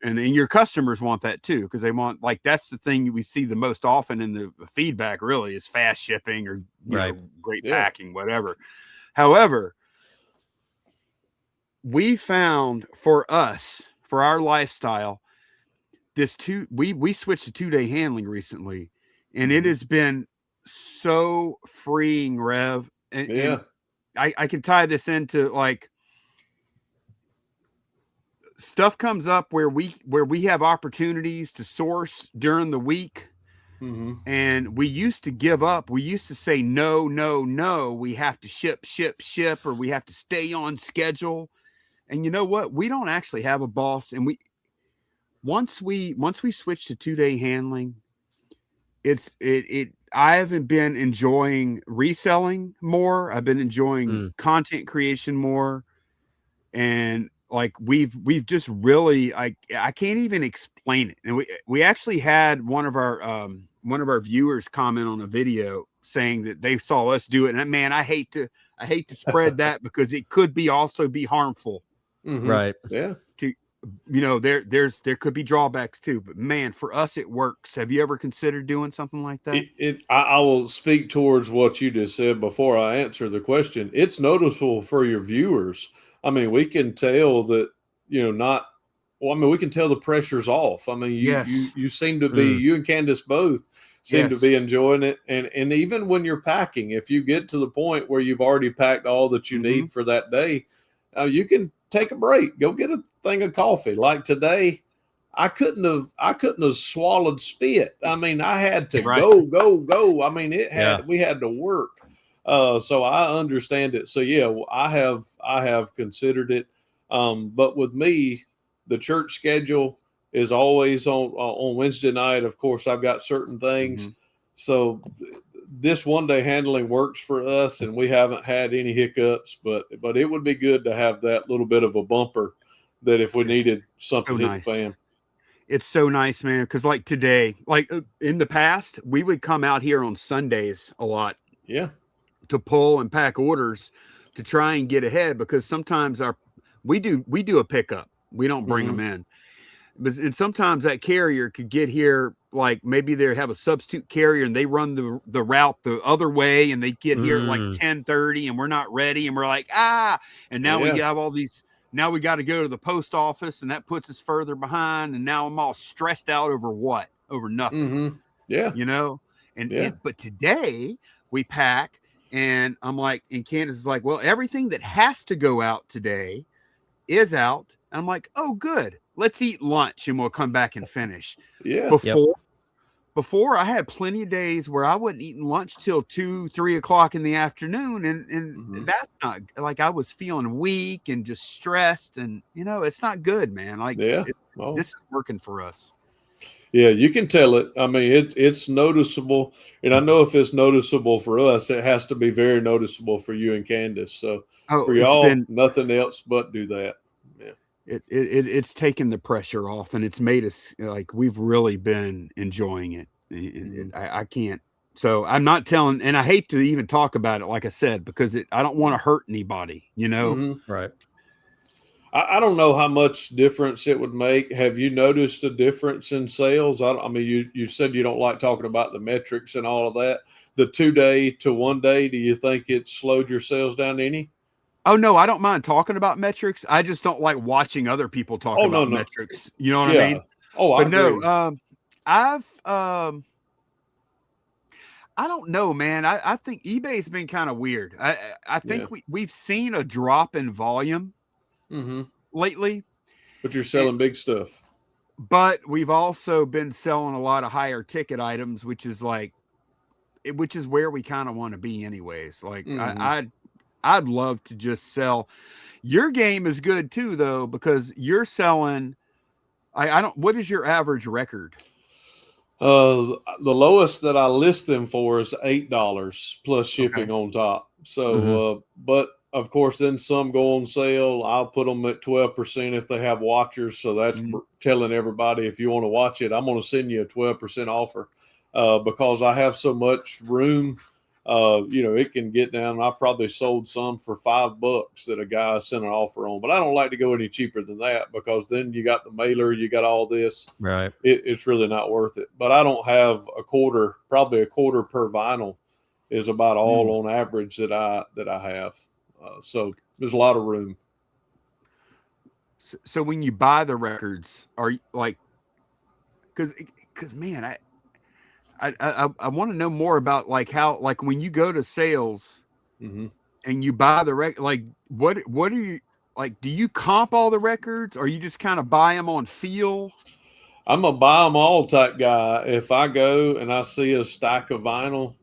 And then your customers want that too, because they want, that's the thing we see the most often in the feedback really is fast shipping or great packing, whatever. However, we found for us, for our lifestyle, we switched to 2 day handling recently, and it has been so freeing, Rev. And I can tie this into stuff comes up where we have opportunities to source during the week. Mm-hmm. And we used to give up. We used to say, no, we have to ship, or we have to stay on schedule. And you know what? We don't actually have a boss. And once we switched to 2 day handling, I haven't been enjoying reselling more. I've been enjoying content creation more. And we've just really, I can't even explain it. And we actually had one of our viewers comment on a video saying that they saw us do it. And man, I hate to spread that because it could also be harmful. Mm-hmm. Right. Yeah. There could be drawbacks too, but man, for us, it works. Have you ever considered doing something like that? I will speak towards what you just said before I answer the question. It's noticeable for your viewers. I mean, we can tell that, we can tell the pressure's off. I mean, you seem to be, you and Candace both seem to be enjoying it. And even when you're packing, if you get to the point where you've already packed all that you need for that day, you can take a break, go get a thing of coffee. Like today, I couldn't have swallowed spit. I mean, I had to go. I mean, we had to work. So I understand it. So yeah, I have considered it. But with me, the church schedule is always on Wednesday night. Of course, I've got certain things. So this 1 day handling works for us, and we haven't had any hiccups, but it would be good to have that little bit of a bumper that if we needed something to hit the fan. It's so nice, man. Cause today, in the past, we would come out here on Sundays a lot. Yeah. To pull and pack orders to try and get ahead, because sometimes we do a pickup. We don't bring them in. And sometimes that carrier could get here, maybe they have a substitute carrier and they run the route the other way, and they get here at 10:30 and we're not ready, and we're like, and now we have all these, now we got to go to the post office, and that puts us further behind, and now I'm all stressed out over nothing. But today we pack, and I'm like, and Candace is like, well, everything that has to go out today is out. And I'm like, oh, good. Let's eat lunch and we'll come back and finish. Yeah. Before I had plenty of days where I wasn't eating lunch till 2-3 o'clock in the afternoon. And that's not I was feeling weak and just stressed, and it's not good, man. This is working for us. Yeah, you can tell it. I mean, it's noticeable, and I know if it's noticeable for us, it has to be very noticeable for you and Candace. So for It's y'all, been nothing else but do that. Yeah. It's taken the pressure off, and it's made us like we've really been enjoying it. I can't. So I'm not telling, and I hate to even talk about it, like I said, because I don't want to hurt anybody, you know? Right. I don't know how much difference it would make. Have you noticed a difference in sales? I mean, you said you don't like talking about the metrics and all of that. The 2 day to 1 day, do you think it slowed your sales down any? Oh no, I don't mind talking about metrics. I just don't like watching other people talk Oh, no, about no. metrics. You know what I Yeah. mean? Oh, I But agree. no, I've I don't know, man. I think eBay's been kind of weird. I think Yeah. we've seen a drop in volume Mm-hmm. lately, But you're and, selling big stuff. but we've also been selling a lot of higher ticket items, which is where we kind of want to be anyways. Like Mm-hmm. I'd love to just sell. Your game is good too, though, because you're selling. I don't. What is your average record? The lowest that I list them for is $8 plus Okay. shipping on top. Mm-hmm. So, but of course, then some go on sale. I'll put them at 12% if they have watchers. So that's Mhm. telling everybody if you want to watch it, I'm going to send you a 12% offer because I have so much room. It can get down. I probably sold some for $5 that a guy sent an offer on, but I don't like to go any cheaper than that because then you got the mailer, you got all this. Right. It's really not worth it. But I don't have probably a quarter per vinyl is about all on average that I have. So there's a lot of room. So when you buy the records, are you like, because man, I want to know more about like how, like when you go to sales Mm-hmm. and you buy the record, like what are you like? Do you comp all the records, or you just kind of buy them on feel? I'm a buy them all type guy. If I go and I see a stack of vinyl,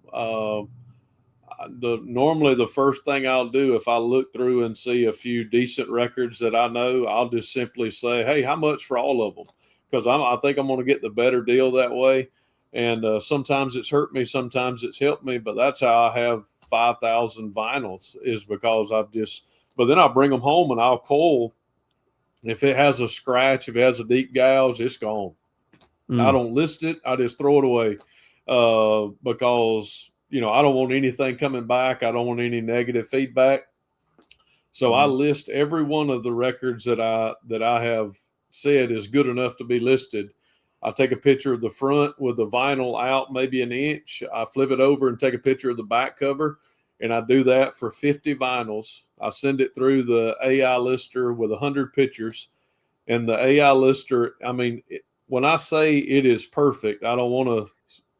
normally the first thing I'll do if I look through and see a few decent records that I know, I'll just simply say, "Hey, how much for all of them?" Because I think I'm going to get the better deal that way. And sometimes it's hurt me, sometimes it's helped me, but that's how I have 5,000 vinyls is because I've just. But then I'll bring them home and I'll coil. If it has a scratch, if it has a deep gouge, it's gone. I don't list it. I just throw it away because I don't want anything coming back. I don't want any negative feedback. So I list every one of the records that I have said is good enough to be listed. I take a picture of the front with the vinyl out maybe an inch. I flip it over and take a picture of the back cover, and I do that for 50 vinyls. I send it through the AI lister with 100 pictures, and the AI lister. I mean, when I say it is perfect, I don't want to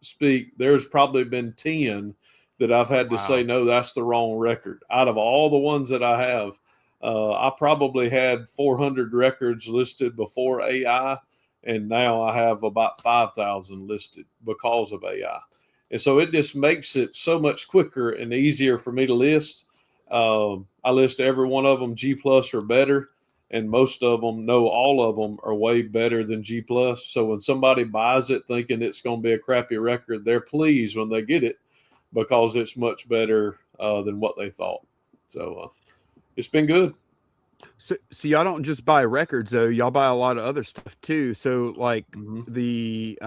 speak. There's probably been 10 that I've had to say, no, that's the wrong record. Out of all the ones that I have, I probably had 400 records listed before AI, and now I have about 5,000 listed because of AI. And so it just makes it so much quicker and easier for me to list. I list every one of them G plus or better, and most of them, no, all of them are way better than G plus. So when somebody buys it thinking it's going to be a crappy record, they're pleased when they get it because it's much better than what they thought. So it's been good. So y'all don't just buy records though; y'all buy a lot of other stuff too. So like the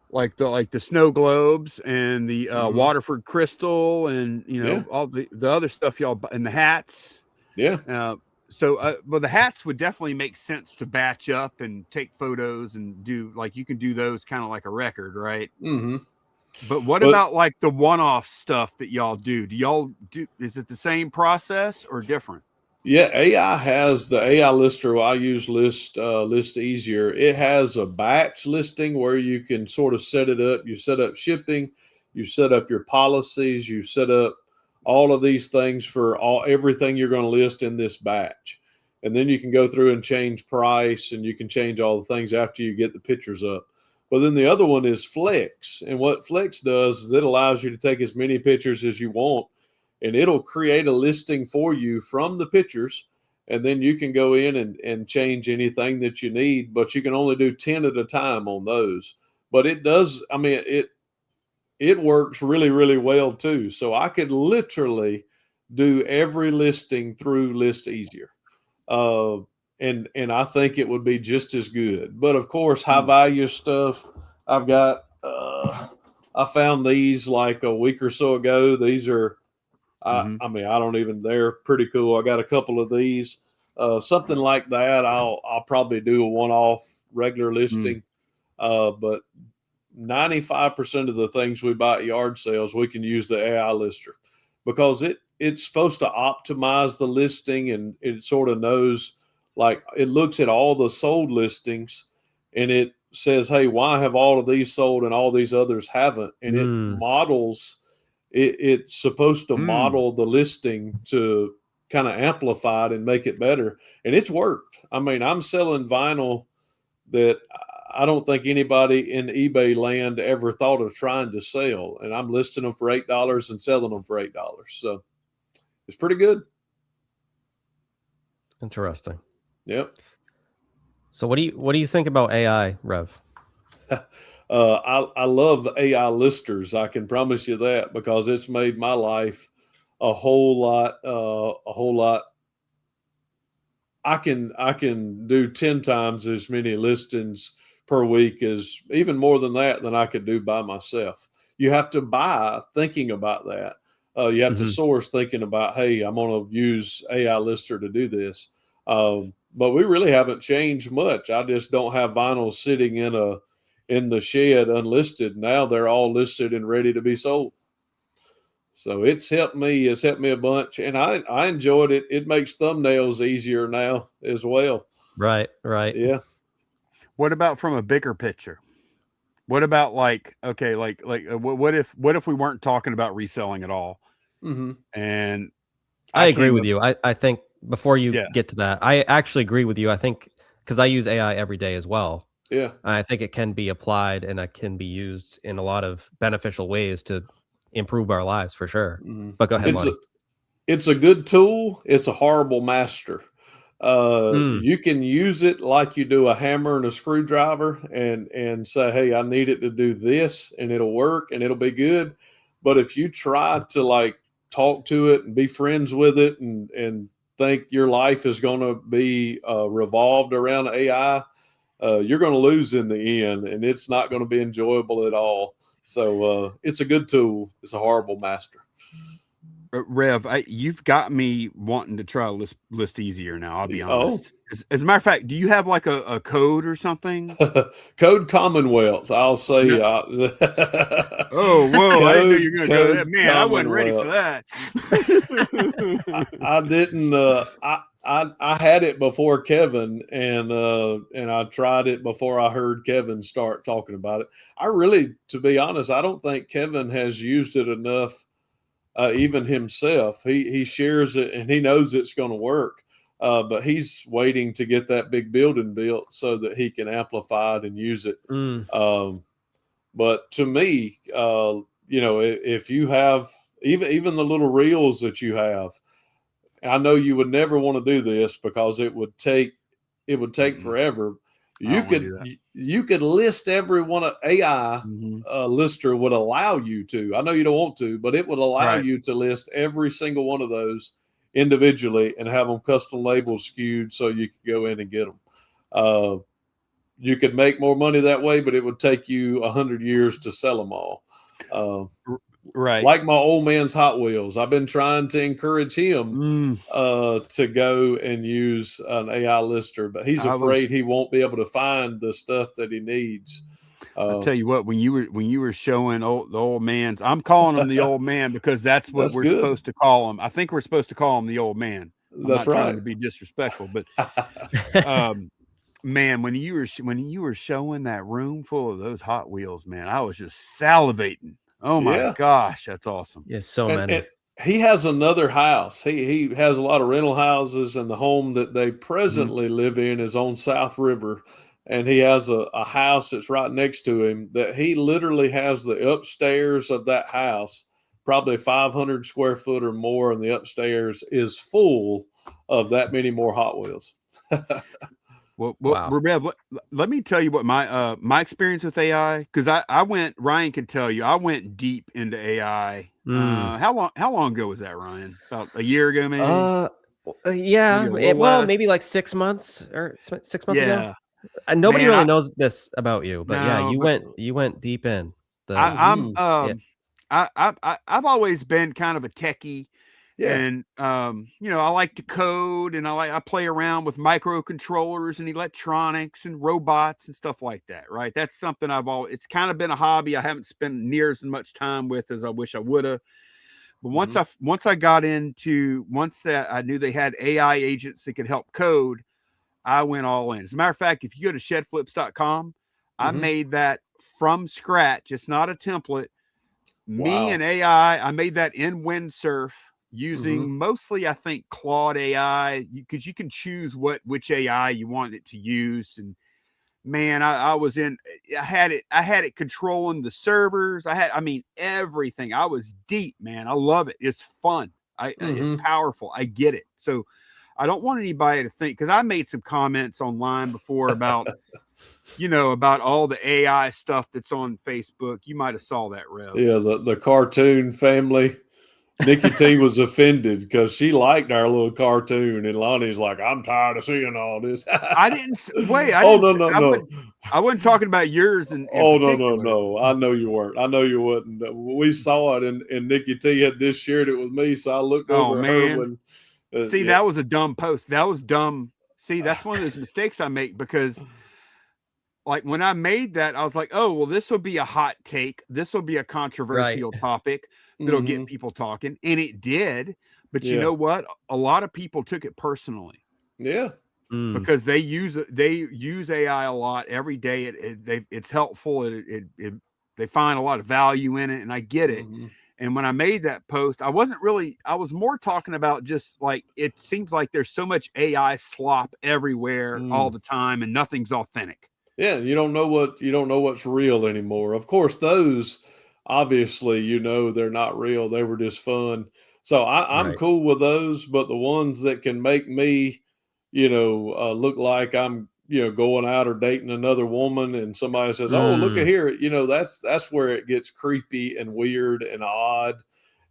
like the snow globes and the Waterford crystal and all the other stuff y'all buy, and the hats. Yeah. Well, the hats would definitely make sense to batch up and take photos and do like you can do those kind of like a record, right? Mm-hmm. But what But about like the one-off stuff that y'all do? Do y'all do? Is it the same process or different? yeah, AI has the AI lister I use list easier. It has a batch listing where you can sort of set it up. You set up shipping, you set up your policies, you set up all of these things for everything you're going to list in this batch. And then you can go through and change price and you can change all the things after you get the pictures up. But then the other one is Flex. And what Flex does is it allows you to take as many pictures as you want and it'll create a listing for you from the pictures. and then you can go in and change anything that you need, but you can only do 10 at a time on those. But it does, I mean, it works really, really well too. So I could literally do every listing through List Easier. And I think it would be just as good. But of course, high value stuff, I've got, I found these like a week or so ago. These are, I mean, I don't even, they're pretty cool. I got a couple of these, something like that. I'll probably do a one-off regular listing. But 95% of the things we buy at yard sales, we can use the AI lister because it's supposed to optimize the listing, and it sort of knows, like, it looks at all the sold listings and it says, hey, why have all of these sold and all these others haven't? And it models, it's supposed to model the listing to kind of amplify it and make it better. And it's worked. I mean, I'm selling vinyl that I don't think anybody in eBay land ever thought of trying to sell, and I'm listing them for $8 and selling them for $8. So it's pretty good. Interesting. Yep. So what do you think about AI, Rev? I love the AI listers. I can promise you that, because it's made my life a whole lot. I can do 10 times as many listings per week, as even more than that, than I could do by myself. You have to buy thinking about that. You have to source thinking about, hey, I'm going to use AI lister to do this. But we really haven't changed much. I just don't have vinyl sitting in the shed unlisted. Now they're all listed and ready to be sold. So it's helped me. It's helped me a bunch, and I enjoyed it. It makes thumbnails easier now as well. Right. Yeah. What about from a bigger picture? What about what if we weren't talking about reselling at all? And I agree with you. I think before you get to that, I actually agree with you. I think because I use AI every day as well. Yeah. I think it can be applied and it can be used in a lot of beneficial ways to improve our lives for sure. But go ahead, Lonnie. It's a good tool. It's a horrible master. You can use it like you do a hammer and a screwdriver and say, hey, I need it to do this, and it'll work and it'll be good. But if you try to like talk to it and be friends with it and think your life is going to be revolved around AI, you're going to lose in the end, and it's not going to be enjoyable at all. So it's a good tool. It's a horrible master. Rev, you've got me wanting to try list easier now. I'll be honest. As a matter of fact, do you have like a code or something? Code Commonwealth, I'll say. No. Oh, whoa! I didn't know you were going to go there. Man, I wasn't ready for that. I didn't. I had it before Kevin, and I tried it before I heard Kevin start talking about it. I really, to be honest, I don't think Kevin has used it enough. Even himself, he shares it and he knows it's going to work, but he's waiting to get that big building built so that he can amplify it and use it. But to me, if you have even the little reels that you have, I know you would never want to do this because it would take forever. You could list every one of AI lister would allow you to. I know you don't want to, but it would allow you to list every single one of those individually and have them custom labels skewed so you could go in and get them. You could make more money that way, but it would take you 100 years to sell them all. Right. Like my old man's Hot Wheels. I've been trying to encourage him to go and use an AI lister, but he's afraid he won't be able to find the stuff that he needs. I'll tell you what, when you were showing the old man's, I'm calling him the old man because that's what we're supposed to call him. I think we're supposed to call him the old man. I'm not trying to be disrespectful, but man, when you were showing that room full of those Hot Wheels, man, I was just salivating. Oh my gosh, that's awesome. Yes, so many. And he has another house. He has a lot of rental houses, and the home that they presently live in is on South River. And he has a house that's right next to him that he literally has the upstairs of that house probably 500 square foot or more, and the upstairs is full of that many more Hot Wheels. Well, Wow. Rev, let me tell you what my experience with AI, because I went, Ryan can tell you, I went deep into AI. How long ago was that, Ryan? About a year ago, maybe? Yeah. Maybe like 6 months or 6 months ago. Nobody really knows this about you, but yeah, you went deep in. I've always been kind of a techie. Yeah. And I like to code, and I play around with microcontrollers and electronics and robots and stuff like that, right? That's something it's kind of been a hobby I haven't spent near as much time with as I wish I would have. But once I got into, once that I knew they had AI agents that could help code, I went all in. As a matter of fact, if you go to shedflips.com, I made that from scratch. It's not a template. Me and AI, I made that in Windsurf using mostly, I think, Claude AI, because you can choose which AI you want it to use. And man, I had it controlling the servers. I mean, everything. I was deep, man. I love it. It's fun. It's powerful. I get it. So I don't want anybody to think, because I made some comments online before about about all the AI stuff that's on Facebook. You might have saw that, Rev. Yeah, the cartoon family. Nikki T was offended because she liked our little cartoon, and Lonnie's like, "I'm tired of seeing all this." I didn't wait. No. I wasn't talking about yours. No. I know you weren't. I know you wouldn't. We saw it, and Nikki T had just shared it with me, so I looked over at her when. That was a dumb post. That was dumb. See, that's one of those mistakes I make, because like when I made that, I was like, oh, well, this will be a hot take. This will be a controversial topic that'll get people talking. And it did. But you know what? A lot of people took it personally. Yeah. Because they use AI a lot every day. It's helpful. They find a lot of value in it, and I get it. And when I made that post, I was more talking about just like, it seems like there's so much AI slop everywhere all the time, and nothing's authentic. Yeah, you don't know what's real anymore. Of course, those obviously, they're not real. They were just fun. So I'm cool with those, but the ones that can make me, look like I'm, going out or dating another woman, and somebody says, "Oh, look at here," that's where it gets creepy and weird and odd.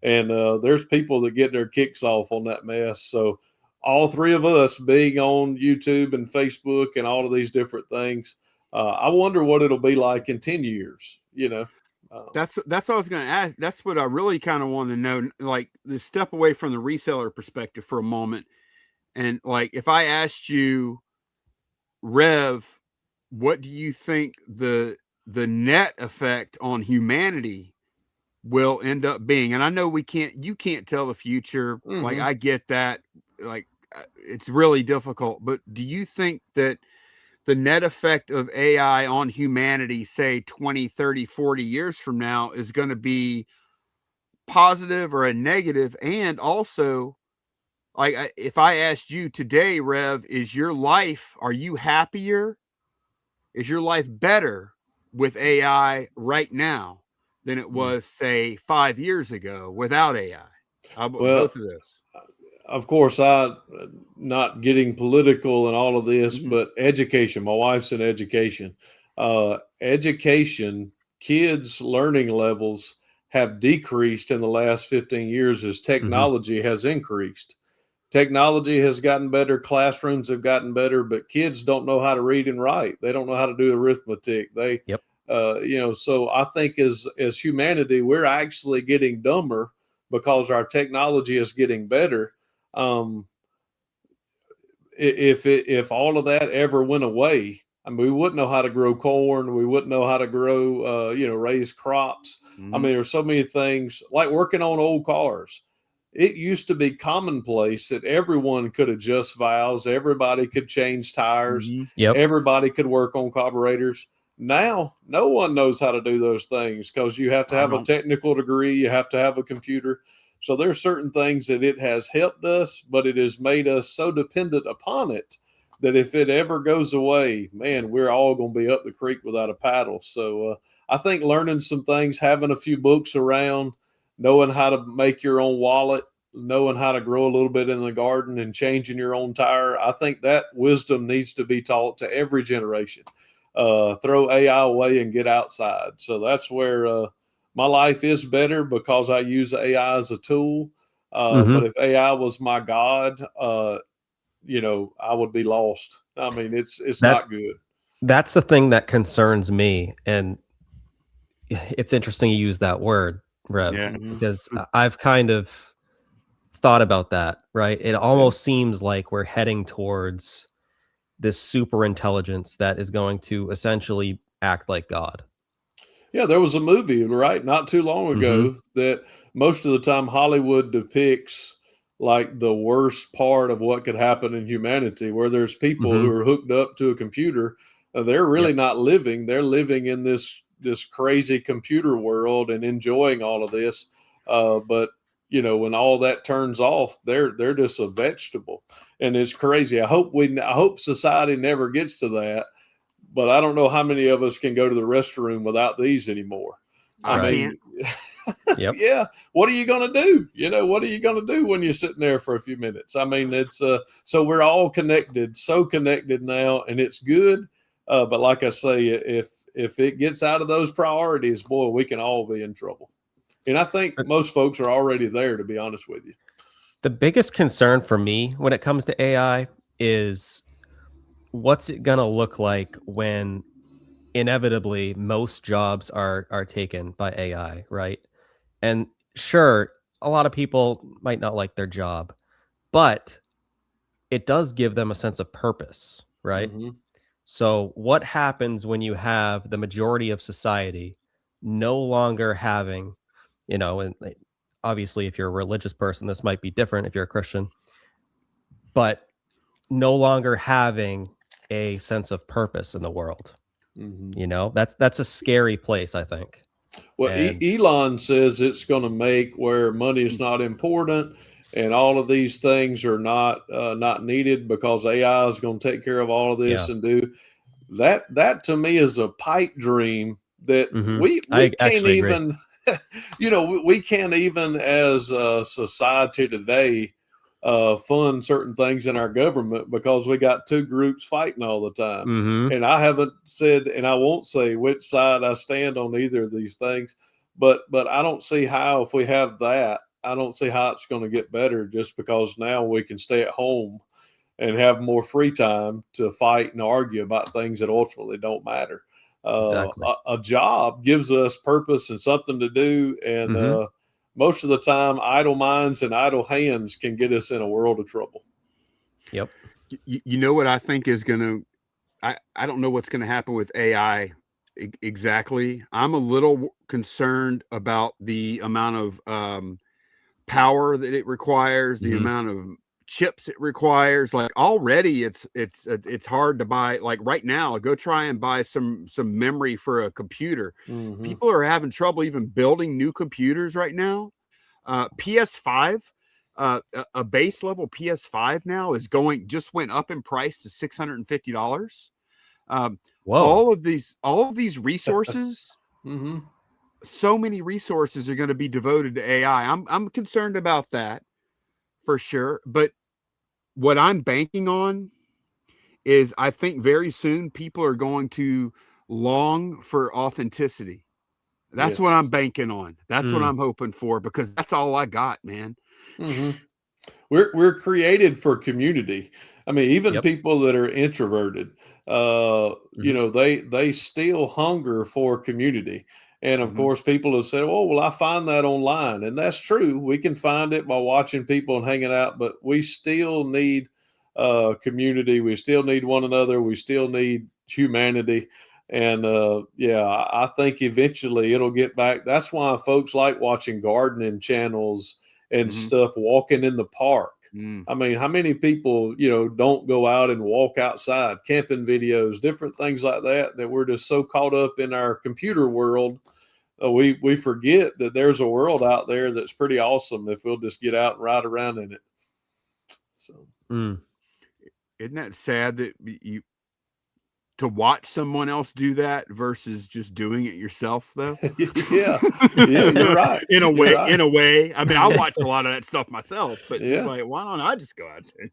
And there's people that get their kicks off on that mess. So all three of us being on YouTube and Facebook and all of these different things, I wonder what it'll be like in 10 years, That's what I was going to ask. That's what I really kind of want to know. Like, to step away from the reseller perspective for a moment. And like, if I asked you, Rev, what do you think the net effect on humanity will end up being? And I know you can't tell the future. Like, I get that. Like, it's really difficult. But do you think that the net effect of AI on humanity, say 20, 30, 40 years from now, is going to be positive or a negative? And also, like, if I asked you today, Rev, are you happier? Is your life better with AI right now than it was, say, 5 years ago without AI? Both of those. Of course, I'm not getting political and all of this, but education. My wife's in education. Education, kids' learning levels have decreased in the last 15 years as technology has increased. Technology has gotten better, classrooms have gotten better, but kids don't know how to read and write. They don't know how to do arithmetic. So I think as humanity, we're actually getting dumber because our technology is getting better. If all of that ever went away, I mean, we wouldn't know how to grow corn. We wouldn't know how to grow, raise crops. I mean, there's so many things, like working on old cars. It used to be commonplace that everyone could adjust valves. Everybody could change tires. Everybody could work on carburetors. Now, no one knows how to do those things because you have to have a technical degree. You have to have a computer. So there's certain things that it has helped us, but it has made us so dependent upon it that if it ever goes away, man, we're all going to be up the creek without a paddle. So I think learning some things, having a few books around, knowing how to make your own wallet, knowing how to grow a little bit in the garden and changing your own tire. I think that wisdom needs to be taught to every generation. Throw AI away and get outside. So that's where my life is better, because I use AI as a tool. But if AI was my God, you know, I would be lost. I mean, it's not good. That's the thing that concerns me. And it's interesting you use that word, Rev, because I've kind of thought about that, right? It almost seems like we're heading towards this super intelligence that is going to essentially act like God. Yeah, there was a movie, right, not too long ago that most of the time Hollywood depicts like the worst part of what could happen in humanity, where there's people who are hooked up to a computer. They're really not living. They're living in this crazy computer world and enjoying all of this. But you know, when all that turns off, they're just a vegetable, and it's crazy. I hope society never gets to that. But I don't know how many of us can go to the restroom without these anymore. I mean, yeah. What are you going to do? You know, what are you going to do when you're sitting there for a few minutes? I mean, it's so we're all connected, so connected now, and it's good. But like I say, if it gets out of those priorities, boy, we can all be in trouble. And I think most folks are already there, to be honest with you. The biggest concern for me when it comes to AI is what's it going to look like when inevitably most jobs are taken by AI, right? And sure, a lot of people might not like their job, but it does give them a sense of purpose, right? So what happens when you have the majority of society no longer having, you know, and obviously if you're a religious person, this might be different if you're a Christian, but no longer having a sense of purpose in the world. You know, that's a scary place, I think. Well, Elon says it's going to make where money is not important, and all of these things are not needed, because AI is going to take care of all of this and do that. That to me is a pipe dream that we can't even, you know, we can't even as a society today fund certain things in our government, because we got two groups fighting all the time. And I haven't said, and I won't say which side I stand on either of these things, but I don't see how, if we have that, I don't see how it's going to get better, just because now we can stay at home and have more free time to fight and argue about things that ultimately don't matter. A job gives us purpose and something to do, and most of the time, idle minds and idle hands can get us in a world of trouble. Yep. You know what I think is going to, I don't know what's going to happen with AI exactly. I'm a little concerned about the amount of power that it requires, the amount of chips it requires. Like already it's hard to buy. Like right now, go try and buy some memory for a computer. People are having trouble even building new computers right now. PS5, a base level PS5 now just went up in price to $650. All of these resources, so many resources are going to be devoted to AI. I'm concerned about that for sure. But what I'm banking on is I think very soon people are going to long for authenticity. That's what I'm banking on. That's what I'm hoping for, because that's all I got, man. We're created for community. I mean, even people that are introverted, you know, they still hunger for community. And of course, people have said, "Oh, well, I find that online," and that's true. We can find it by watching people and hanging out, but we still need community. We still need one another. We still need humanity. And yeah, I think eventually it'll get back. That's why folks like watching gardening channels and stuff, walking in the park. I mean, how many people, you know, don't go out and walk outside, camping videos, different things like that, that we're just so caught up in our computer world. We forget that there's a world out there that's pretty awesome if we'll just get out and ride around in it. So, isn't that sad that you to watch someone else do that versus just doing it yourself, though. Yeah, you're right. In a way, right. I mean, I watch a lot of that stuff myself, but it's like, why don't I just go out there?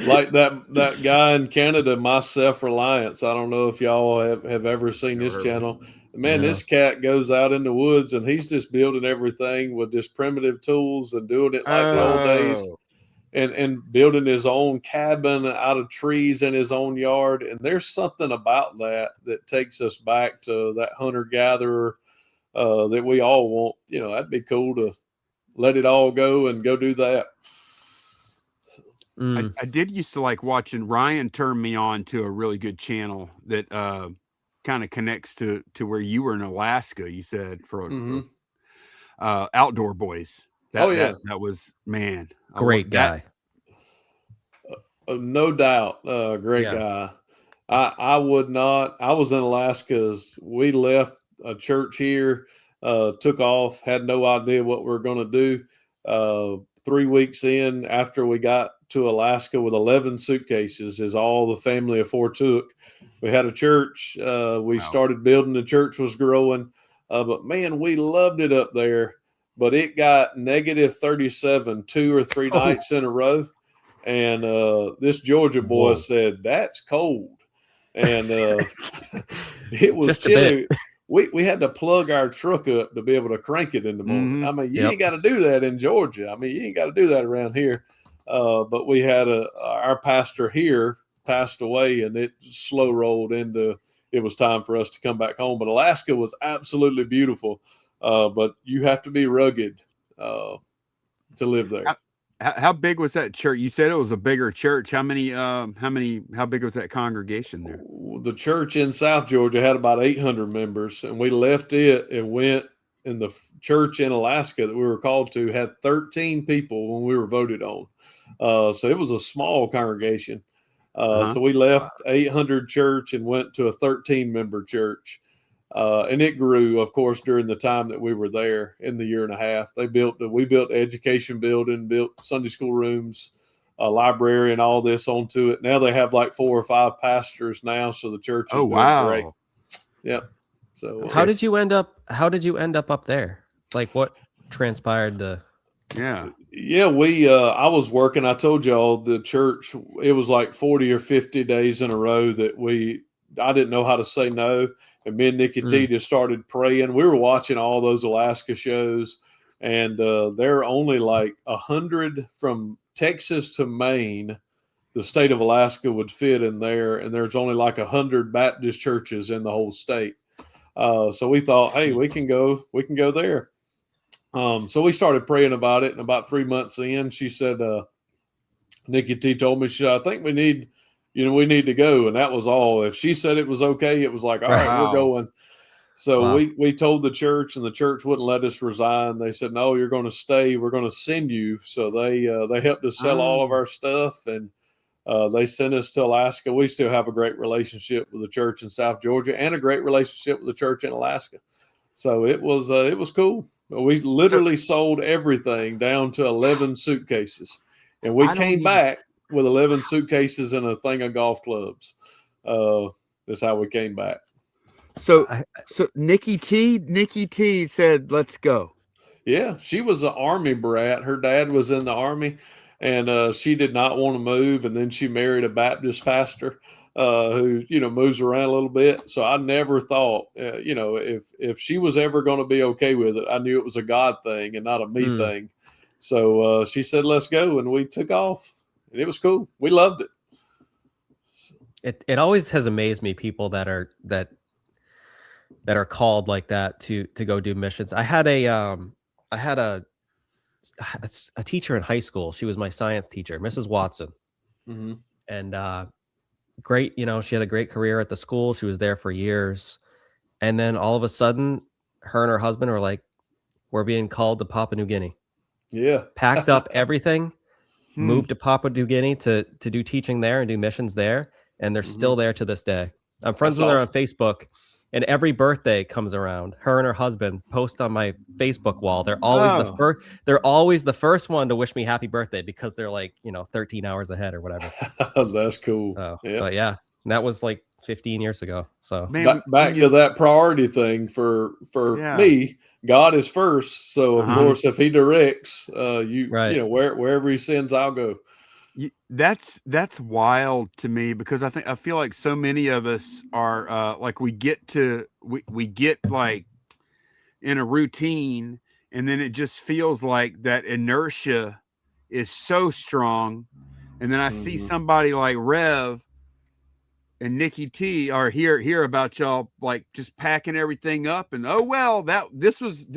Like that guy in Canada, My Self-Reliance. I don't know if y'all have ever seen his channel. Man, this cat goes out in the woods and he's just building everything with just primitive tools and doing it like the old days. And building his own cabin out of trees in his own yard. And there's something about that takes us back to that hunter-gatherer that we all want. You know, that'd be cool to let it all go and go do that. I did used to like watching. Ryan turned me on to a really good channel that kind of connects to where you were in Alaska, you said, for Outdoor Boys. That was, man, great guy. No doubt. Great guy. I would not. I was in Alaska. We left a church here, took off, had no idea what we were going to do. 3 weeks in, after we got to Alaska with 11 suitcases, is all the family of 4 took. We had a church. We started building. The church was growing. But man, we loved it up there. But it got -37 2 or 3 nights in a row. And this Georgia boy said, "That's cold." And it was just chilly. We had to plug our truck up to be able to crank it in the morning. I mean, you ain't got to do that in Georgia. I mean, you ain't got to do that around here. But we had our pastor here passed away, and it slow rolled into it was time for us to come back home. But Alaska was absolutely beautiful. But you have to be rugged to live there. How big was that church? You said it was a bigger church. How big was that congregation there? The church in South Georgia had about 800 members, and we left it and went, and the church in Alaska that we were called to had 13 people when we were voted on. So it was a small congregation. So we left 800 church and went to a 13-member church. And it grew, of course, during the time that we were there in the year and a half. We built an education building, built Sunday school rooms, a library, and all this onto it. Now they have like 4 or 5 pastors now, so the church is doing great. Yep. So how did you end up up there? Like, what transpired to? I was working. I told y'all the church. It was like 40 or 50 days in a row that I didn't know how to say no. And me and Nikki T just started praying. We were watching all those Alaska shows, and they're only like 100 from Texas to Maine. The state of Alaska would fit in there, and there's only like 100 Baptist churches in the whole state. So we thought, hey, we can go there. So we started praying about it, and about 3 months in, she said, Nikki T told me, she said, I think we need to go. And that was all. If she said it was okay, it was like, all right, we're going. So we told the church, and the church wouldn't let us resign. They said, no, you're going to stay. We're going to send you. So they helped us sell all of our stuff, and they sent us to Alaska. We still have a great relationship with the church in South Georgia and a great relationship with the church in Alaska. So it was cool. We literally sold everything down to 11 suitcases, and we came back with 11 suitcases and a thing of golf clubs. That's how we came back. So Nikki T said, let's go. Yeah. She was an Army brat. Her dad was in the Army, and she did not want to move. And then she married a Baptist pastor who, moves around a little bit. So I never thought, if she was ever going to be okay with it, I knew it was a God thing and not a me thing. So she said, let's go. And we took off. And it was cool. We loved it. It always has amazed me, people that are called like that to go do missions. I had a teacher in high school. She was my science teacher, Mrs. Watson. And great, she had a great career at the school. She was there for years. And then all of a sudden, her and her husband were like, we're being called to Papua New Guinea. Yeah. Packed up everything. Moved to Papua New Guinea to do teaching there and do missions there, and they're still there to this day. I'm friends with her on Facebook, and every birthday comes around, her and her husband post on my Facebook wall. They're always the first. They're always the first one to wish me happy birthday because they're like 13 hours ahead or whatever. That's cool. But yeah, And that was like 15 years ago. So Man, back to that priority thing for me. God is first. So of course, if he directs, you know, wherever he sends, I'll go. That's wild to me, because I feel like so many of us are like we get like in a routine, and then it just feels like that inertia is so strong. And then I see somebody like Rev and Nikki T or hear about y'all like just packing everything up, and oh well, this was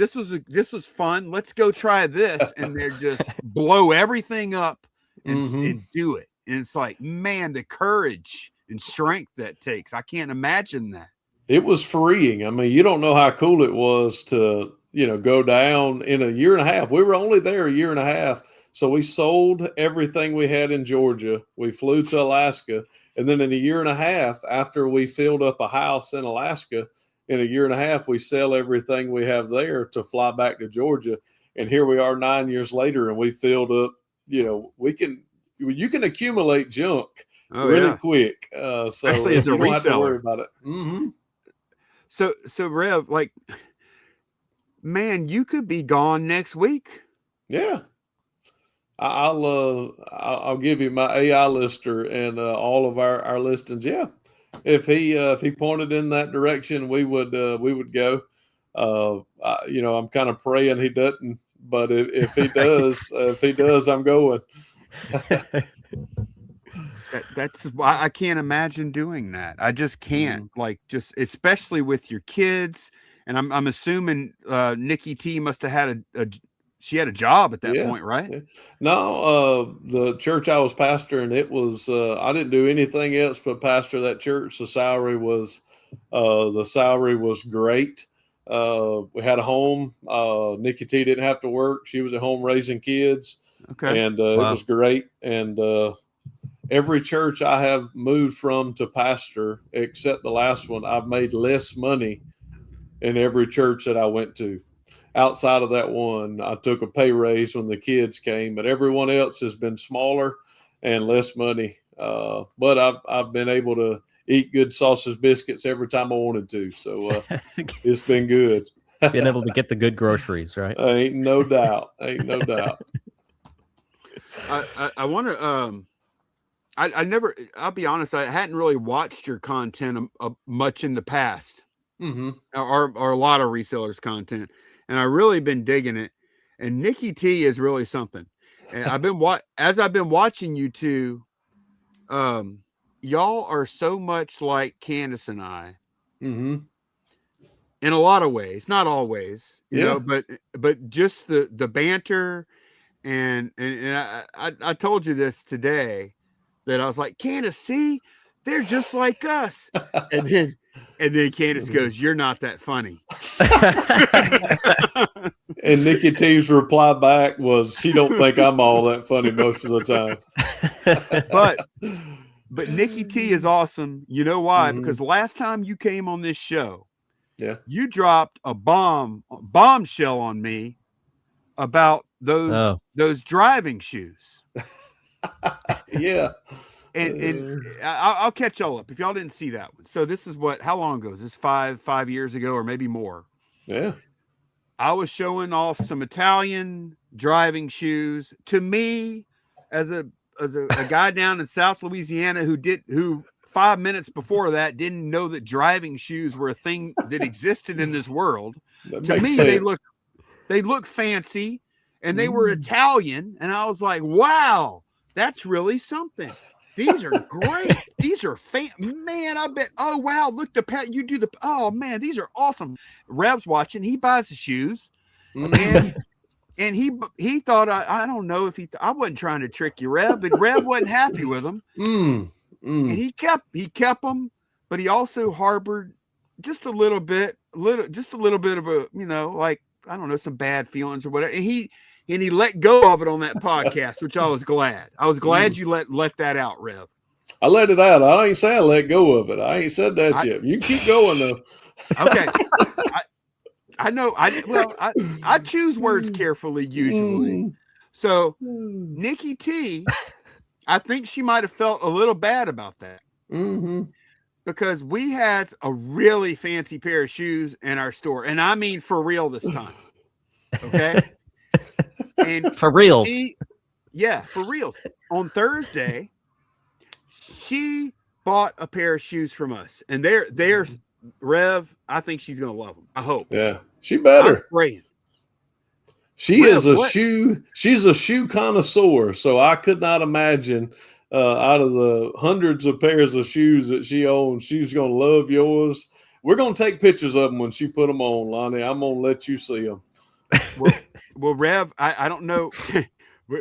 fun. Let's go try this, and they're just blow everything up and do it. And it's like, man, the courage and strength that takes. I can't imagine that. It was freeing. I mean, you don't know how cool it was to, you know, go down in a year and a half. We were only there a year and a half. So we sold everything we had in Georgia. We flew to Alaska. And then in a year and a half, after we filled up a house in Alaska, in a year and a half, we sell everything we have there to fly back to Georgia. And here we are 9 years later, and we filled up, you know, you can accumulate junk really quick. So especially as a you don't reseller. have to worry about it. So Rev, like, man, you could be gone next week. Yeah. I'll give you my AI lister and all of our listings. Yeah, if he pointed in that direction, we would go. You know, I'm kind of praying he doesn't, but if he does, I'm going. That's why I can't imagine doing that. I just can't. Like, just especially with your kids, and I'm assuming Nikki T must have had she had a job at that point, right? Yeah. No, the church I was pastoring, it was I didn't do anything else but pastor that church. The salary was great. We had a home. Nikki T didn't have to work. She was at home raising kids. Okay. And it was great. And every church I have moved from to pastor, except the last one, I've made less money in every church that I went to. Outside of that one, I took a pay raise when the kids came, but everyone else has been smaller and less money. But I've been able to eat good sausage biscuits every time I wanted to. So it's been good. Being able to get the good groceries, right? Ain't no doubt. I want to, I'll be honest, I hadn't really watched your content much in the past, or a lot of resellers' content. And I've really been digging it. And Nikki T is really something. And I've been watching you two, y'all are so much like Candace and I. In a lot of ways, not always, you know, but just the banter and I told you this today, that I was like, Candace, see, they're just like us. And then Candace goes, "You're not that funny." And Nikki T's reply back was, she don't think I'm all that funny most of the time. But Nikki T is awesome. You know why? Because last time you came on this show, you dropped a bombshell on me about those driving shoes. Yeah. And I'll catch y'all up if y'all didn't see that one. So this is how long ago is this? 5 years ago, or maybe more. Yeah. I was showing off some Italian driving shoes. To me, as a guy down in South Louisiana who 5 minutes before that didn't know that driving shoes were a thing that existed in this world. To me, sense. they look fancy, and they were Italian, and I was like, wow, that's really something. These are great. These are man, I bet. Oh, wow. Look, oh man, these are awesome. Rev's watching. He buys the shoes. And he thought, I don't know if I wasn't trying to trick you, Rev, but Rev wasn't happy with them. And he kept them, but he also harbored just a little bit of a, you know, like, I don't know, some bad feelings or whatever. And he let go of it on that podcast, which I was glad. I was glad you let that out, Rev. I let it out. I ain't say I let go of it. I ain't said that yet. You keep going though. Okay. I know. I choose words carefully usually. So Nikki T, I think she might have felt a little bad about that. Because we had a really fancy pair of shoes in our store, and I mean for real this time. Okay, and for reals. For reals. On Thursday, she bought a pair of shoes from us, and they're Rev. I think she's gonna love them. I hope. Yeah, she better. I'm praying. She's a shoe connoisseur, so I could not imagine out of the hundreds of pairs of shoes that she owns, she's going to love yours. We're going to take pictures of them when she put them on, Lonnie. I'm going to let you see them. Well, Rev, I don't know.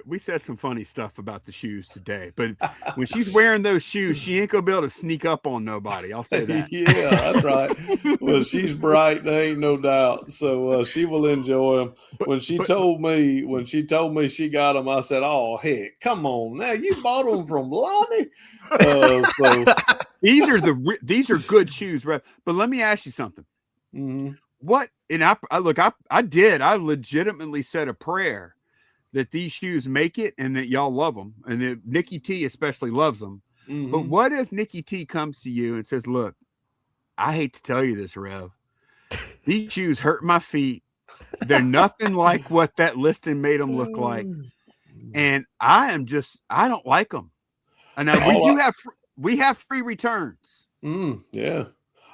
We said some funny stuff about the shoes today, but when she's wearing those shoes, she ain't gonna be able to sneak up on nobody. I'll say that. Yeah, that's right. Well, she's bright, there ain't no doubt. So she will enjoy them. When she told me she got them, I said, "Oh heck, come on now, you bought them from Lonnie." So these are good shoes, Rev. But let me ask you something. What? And I legitimately said a prayer that these shoes make it and that y'all love them, and that Nikki T especially loves them. But what if Nikki T comes to you and says, look, I hate to tell you this, Rev, these shoes hurt my feet. They're nothing like what that listing made them look like. And I don't like them. And now we have free returns. Yeah.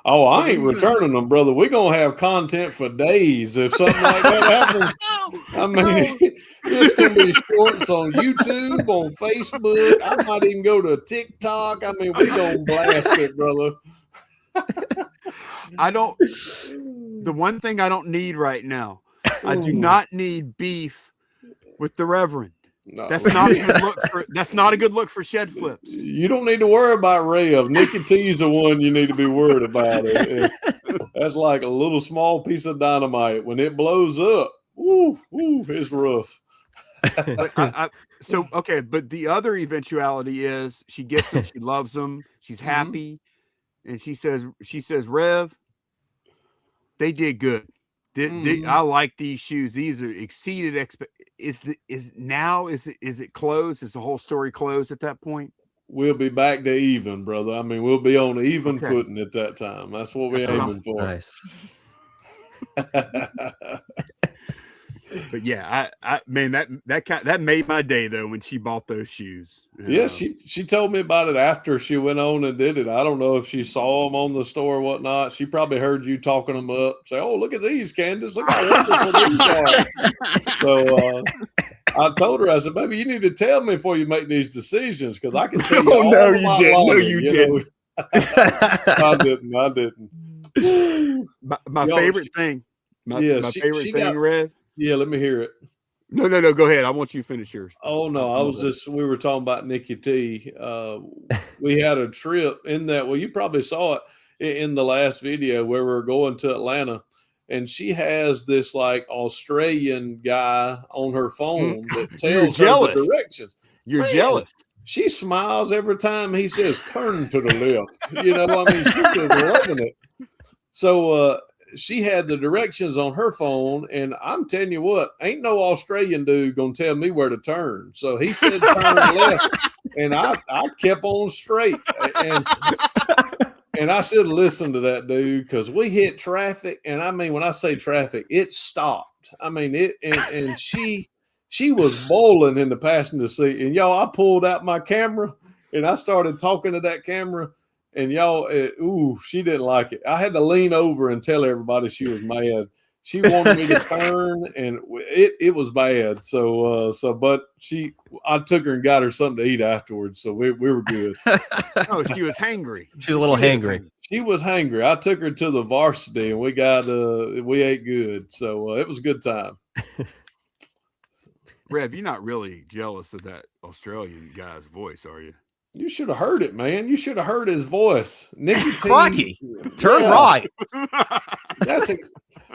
Oh, I ain't returning them, brother. We're going to have content for days if something like that happens. I mean, it's going to be shorts on YouTube, on Facebook. I might even go to TikTok. I mean, we're going to blast it, brother. The one thing I don't need right now, I do not need beef with the Reverend. No. That's not a good look for Shed Flips. You don't need to worry about Rev. Nikki T's the one you need to be worried about. That's like a little small piece of dynamite. When it blows up, it's rough. But the other eventuality is she gets them, she loves them, she's happy, and she says, Rev, they did good. I like these shoes. These are exceeded Is it closed? Is the whole story closed at that point? We'll be back to even, brother. I mean, we'll be on even footing at that time. That's what we're aiming for. Nice. But yeah, I man, that made my day though when she bought those shoes. Yeah, she told me about it after she went on and did it. I don't know if she saw them on the store or whatnot. She probably heard you talking them up. Say, "Oh, look at these, Candace! Look how wonderful these are." So I told her, I said, "Baby, you need to tell me before you make these decisions because I can tell you." Oh no, you didn't. No, you didn't. I didn't. My favorite thing. My favorite thing, Rev. Yeah, let me hear it. No, go ahead. I want you to finish yours. Oh, no, we were talking about Nikki T. We had a trip in that, well, you probably saw it in the last video where we're going to Atlanta, and she has this like Australian guy on her phone that tells her the directions. You're jealous. She smiles every time he says, turn to the left. You know, I mean, she's just loving it. So, she had the directions on her phone, and I'm telling you what, ain't no Australian dude gonna tell me where to turn. So he said turn left, and I kept on straight. And I should have listened to that dude because we hit traffic, and I mean when I say traffic, it stopped. I mean it, and she was bowling in the passenger seat, and y'all, I pulled out my camera and I started talking to that camera. And y'all, she didn't like it. I had to lean over and tell everybody she was mad. She wanted me to turn, and it was bad. So, but I took her and got her something to eat afterwards. So we were good. Oh, she was hangry. She was a little hangry. She was hangry. I took her to the varsity, and we ate good. So it was a good time. Rev, you're not really jealous of that Australian guy's voice, are you? You should have heard it, man. You should have heard his voice. Nikki T. Turn right. That's it.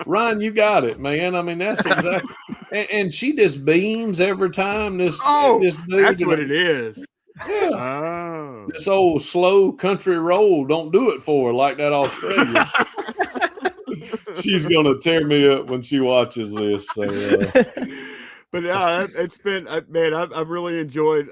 Ryan, you got it, man. I mean, that's exactly. And she just beams every time this dude. That's what it is. Yeah. Oh. This old slow country roll don't do it for her like that Australian. She's gonna tear me up when she watches this. So. But it's been man, I've really enjoyed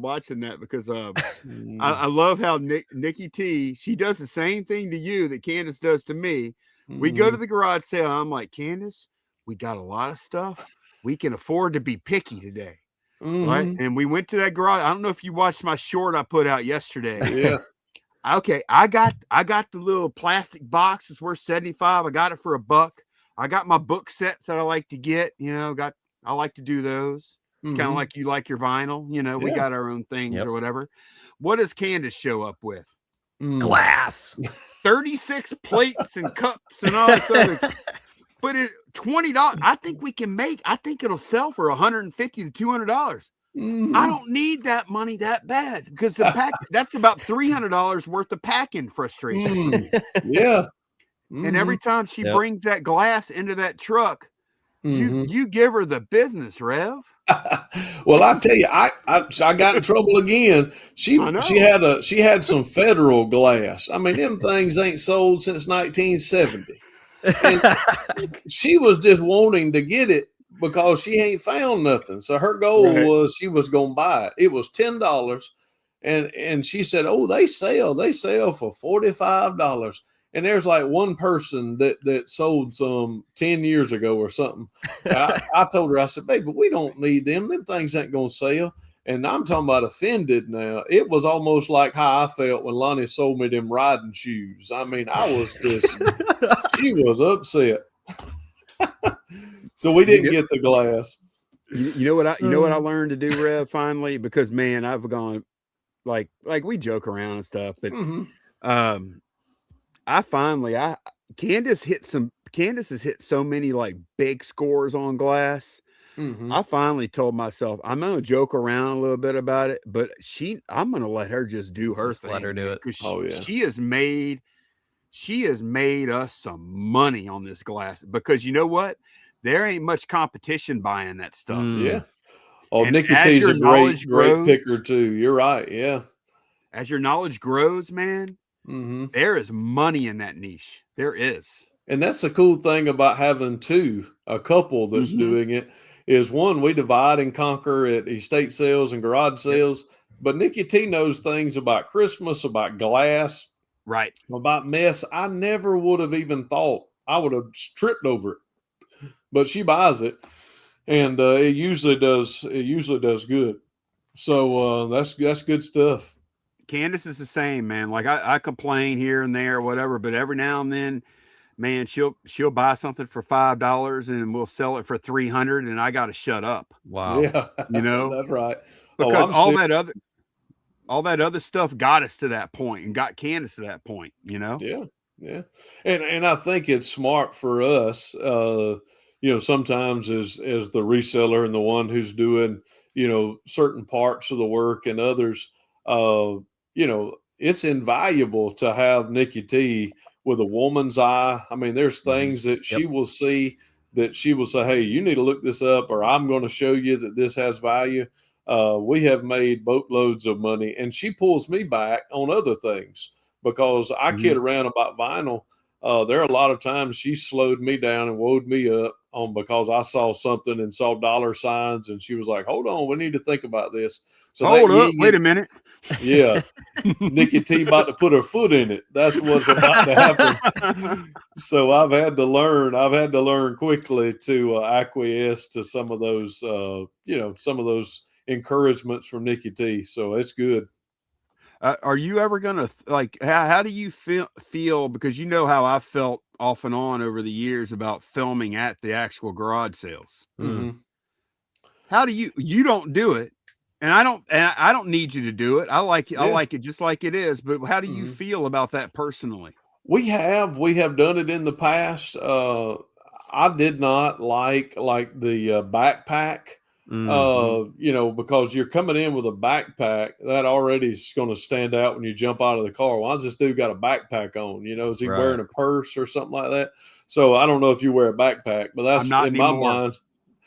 watching that because I love how Nikki T, she does the same thing to you that Candace does to me. We go to the garage sale. I'm like, Candace, we got a lot of stuff. We can afford to be picky today. Right. And we went to that garage. I don't know if you watched my short I put out yesterday. Yeah. Okay. I got the little plastic box. It's worth $75. I got it for $1. I got my book sets that I like to get, I like to do those. It's kind of like you like your vinyl, we got our own things or whatever. What does Candace show up with? Glass. 36 plates and cups and all this other. But it $20. I think it'll sell for $150 to $200. I don't need that money that bad because the pack that's about $300 worth of packing frustration. Yeah. And every time she brings that glass into that truck, you give her the business, Rev. Well, I tell you, I got in trouble again. She had some Federal glass. I mean, them things ain't sold since 1970. And she was just wanting to get it because she ain't found nothing. So her goal was she was going to buy it. It was $10. And she said, oh, they sell for $45. And there's like one person that sold some 10 years ago or something. I told her, I said, baby, we don't need them. Them things ain't going to sell. And I'm talking about offended now. It was almost like how I felt when Lonnie sold me them riding shoes. I mean, I was just, she was upset. So we didn't get the glass. You know what I learned to do, Rev, finally? Because, man, I've gone, like we joke around and stuff, but Candace has hit so many like big scores on glass. I finally told myself I'm gonna joke around a little bit about it, but I'm gonna let her just do her thing. Let her do it because she has made us some money on this glass. Because you know what, there ain't much competition buying that stuff. Yeah. Oh, Nikki T's a great picker too. You're right. Yeah. As your knowledge grows, man, there is money in that niche. There is. And that's the cool thing about having a couple that's doing it is one, we divide and conquer at estate sales and garage sales. But Nikki T knows things about Christmas, about glass, right? About mess. I never would have even thought. I would have tripped over it. But she buys it, and it usually does. It usually does good. So that's good stuff. Candace is the same, man. Like I complain here and there, or whatever, but every now and then, man, she'll buy something for $5 and we'll sell it for $300, and I got to shut up. Wow, yeah, that's right. Because all that other stuff got us to that point and got Candace to that point. Yeah, and I think it's smart for us. Sometimes as the reseller and the one who's doing certain parts of the work and others, it's invaluable to have Nikki T with a woman's eye. I mean, there's things that she will see that she will say, hey, you need to look this up, or I'm going to show you that this has value. We have made boatloads of money, and she pulls me back on other things because I kid around about vinyl. There are a lot of times she slowed me down and wound me up because I saw something and saw dollar signs, and she was like, hold on, we need to think about this. So hold up, wait a minute. Yeah. Nikki T about to put her foot in it. That's what's about to happen. So I've had to learn quickly to acquiesce to some of those, some of those encouragements from Nikki T. So it's good. Are you ever going to how do you feel? Because you know how I felt off and on over the years about filming at the actual garage sales. How do you don't do it? And I don't need you to do it. I like it. I like it just like it is. But how do you feel about that personally? We have done it in the past. I did not like the backpack, because you're coming in with a backpack that already is going to stand out when you jump out of the car. Why does this dude got a backpack on? Is he wearing a purse or something like that? So I don't know if you wear a backpack, but that's not in my mind.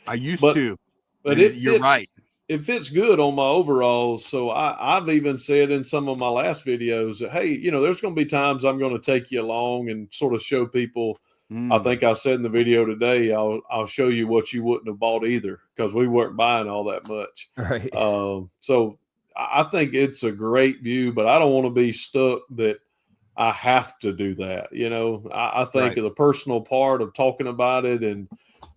I used to, but you're right. It fits good on my overalls. So I've even said in some of my last videos that, hey, there's going to be times I'm going to take you along and sort of show people, I think I said in the video today, I'll show you what you wouldn't have bought either, because we weren't buying all that much. Right. So I think it's a great view, but I don't want to be stuck that I have to do that. I think of the personal part of talking about it and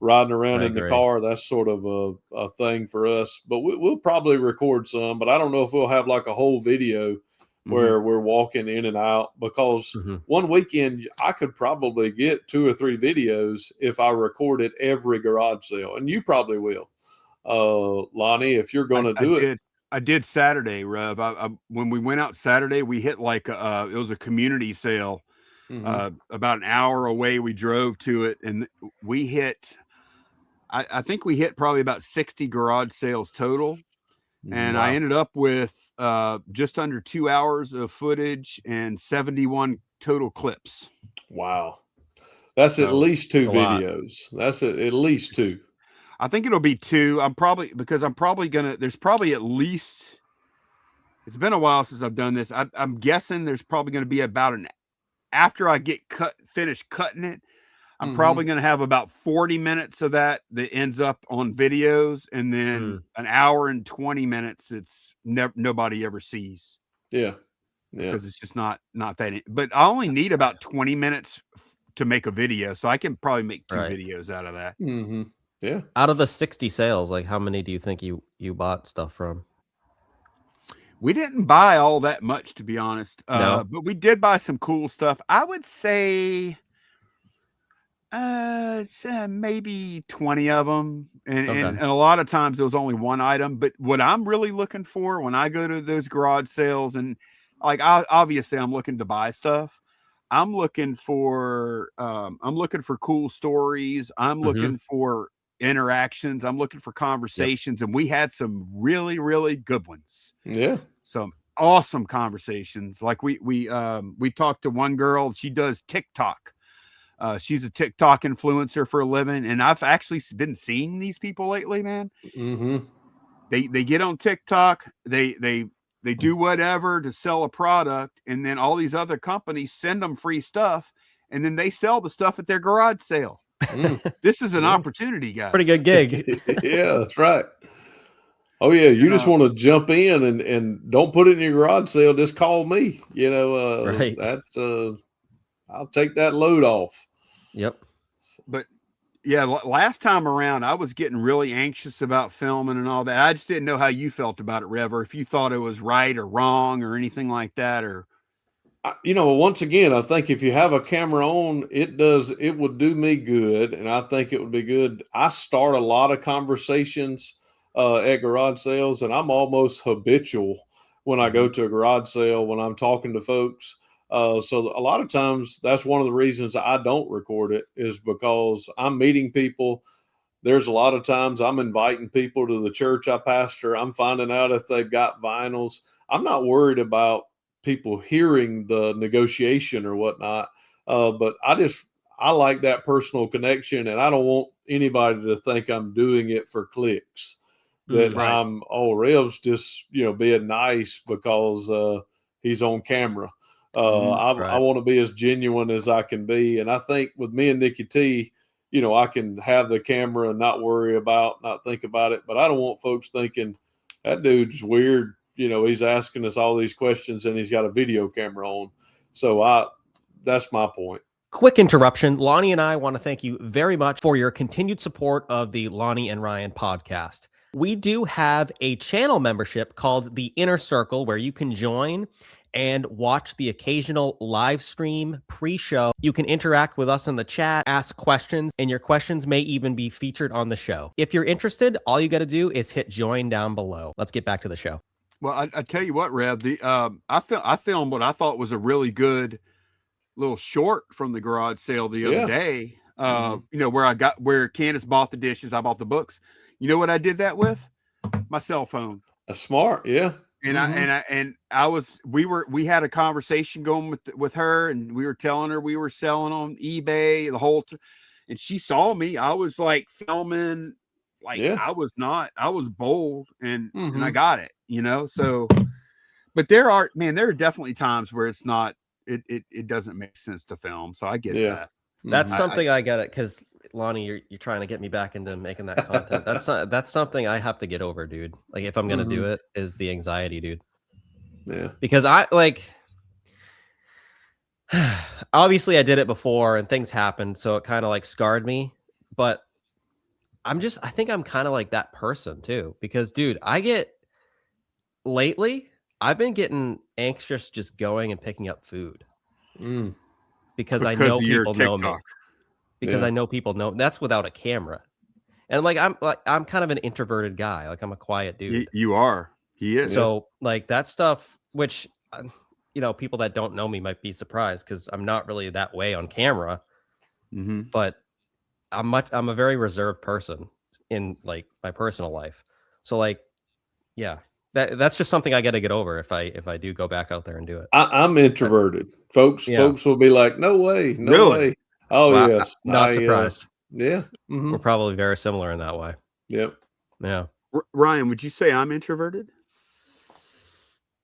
riding around in the car, that's sort of a thing for us. But we'll probably record some, but I don't know if we'll have like a whole video where we're walking in and out, because one weekend I could probably get 2 or 3 videos if I recorded every garage sale, and you probably will, Lonnie, if you're going to do it. I did Saturday, Rev. When we went out Saturday, we hit like it was a community sale. About an hour away, we drove to it, and we hit. I think we hit probably about 60 garage sales total, and I ended up with just under 2 hours of footage and 71 total clips. Wow, that's at least 2 videos. That's at least 2. I think it'll be 2. There's probably at least, it's been a while since I've done this. I'm guessing there's probably going to be about after I get finished cutting it, I'm probably going to have about 40 minutes of that ends up on videos, and then an hour and 20 minutes it's nobody ever sees. Yeah. Because it's just not that. But I only need about 20 minutes to make a video, so I can probably make 2 videos out of that. Yeah. Out of the 60 sales, like how many do you think you bought stuff from? We didn't buy all that much, to be honest. No. But we did buy some cool stuff. I would say maybe 20 of them. And a lot of times there was only one item. But what I'm really looking for when I go to those garage sales, and like obviously I'm looking to buy stuff. I'm looking for cool stories. I'm looking for interactions. I'm looking for conversations, and we had some really, really good ones. Yeah, some awesome conversations. Like we talked to one girl. She does TikTok. She's a TikTok influencer for a living, and I've actually been seeing these people lately, man. They get on TikTok. They do whatever to sell a product, and then all these other companies send them free stuff, and then they sell the stuff at their garage sale. This is an opportunity, guys. Pretty good gig. Yeah, that's right. Oh yeah, you just want to jump in and don't put it in your garage sale. Just call me. That's I'll take that load off. Yep. But yeah, last time around, I was getting really anxious about filming and all that. I just didn't know how you felt about it, Rev, or if you thought it was right or wrong or anything like that. Or, once again, I think if you have a camera on, it would do me good. And I think it would be good. I start a lot of conversations at garage sales, and I'm almost habitual when I go to a garage sale, when I'm talking to folks. So a lot of times that's one of the reasons I don't record it, is because I'm meeting people. There's a lot of times I'm inviting people to the church I pastor. I'm finding out if they've got vinyls. I'm not worried about people hearing the negotiation or whatnot. But I like that personal connection, and I don't want anybody to think I'm doing it for clicks. That Rev's just, being nice because he's on camera. I want to be as genuine as I can be. And I think with me and Nikki T, I can have the camera and not think about it. But I don't want folks thinking that dude's weird. He's asking us all these questions and he's got a video camera on. So that's my point. Quick interruption. Lonnie and I want to thank you very much for your continued support of the Lonnie and Ryan podcast. We do have a channel membership called The Inner Circle, where you can join and watch the occasional live stream pre-show. You can interact with us in the chat, ask questions, and your questions may even be featured on the show. If you're interested, all you got to do is hit join down below. Let's get back to the show. Well, I tell you what, Rev, I filmed what I thought was a really good little short from the garage sale the other day. Where Candace bought the dishes, I bought the books. You know what I did that with? My cell phone. That's smart, yeah. And we had a conversation going with her, and we were telling her we were selling on eBay and she saw me. I was like filming, I was bold and I got it, so, but there are definitely times where it's not, it doesn't make sense to film. So I get that. That's something I got it because Lonnie, you're trying to get me back into making that content. That's something I have to get over, dude. Like if I'm gonna do it, is the anxiety, dude. Yeah. Because I like obviously I did it before and things happened, so it kind of like scarred me. But I think I'm kind of like that person too. Because dude, lately I've been getting anxious just going and picking up food. Because I know people know me. Because I know people know that's without a camera. And I'm kind of an introverted guy. Like I'm a quiet dude. You are. He is. So like that stuff, which people that don't know me might be surprised because I'm not really that way on camera. But I'm a very reserved person in like my personal life. So like, yeah, that's just something I got to get over if I do go back out there and do it. I'm introverted. Folks will be like, no way, no way. Oh, well, yes. Not surprised. Yeah. We're probably very similar in that way. Yep. Yeah. Ryan, would you say I'm introverted?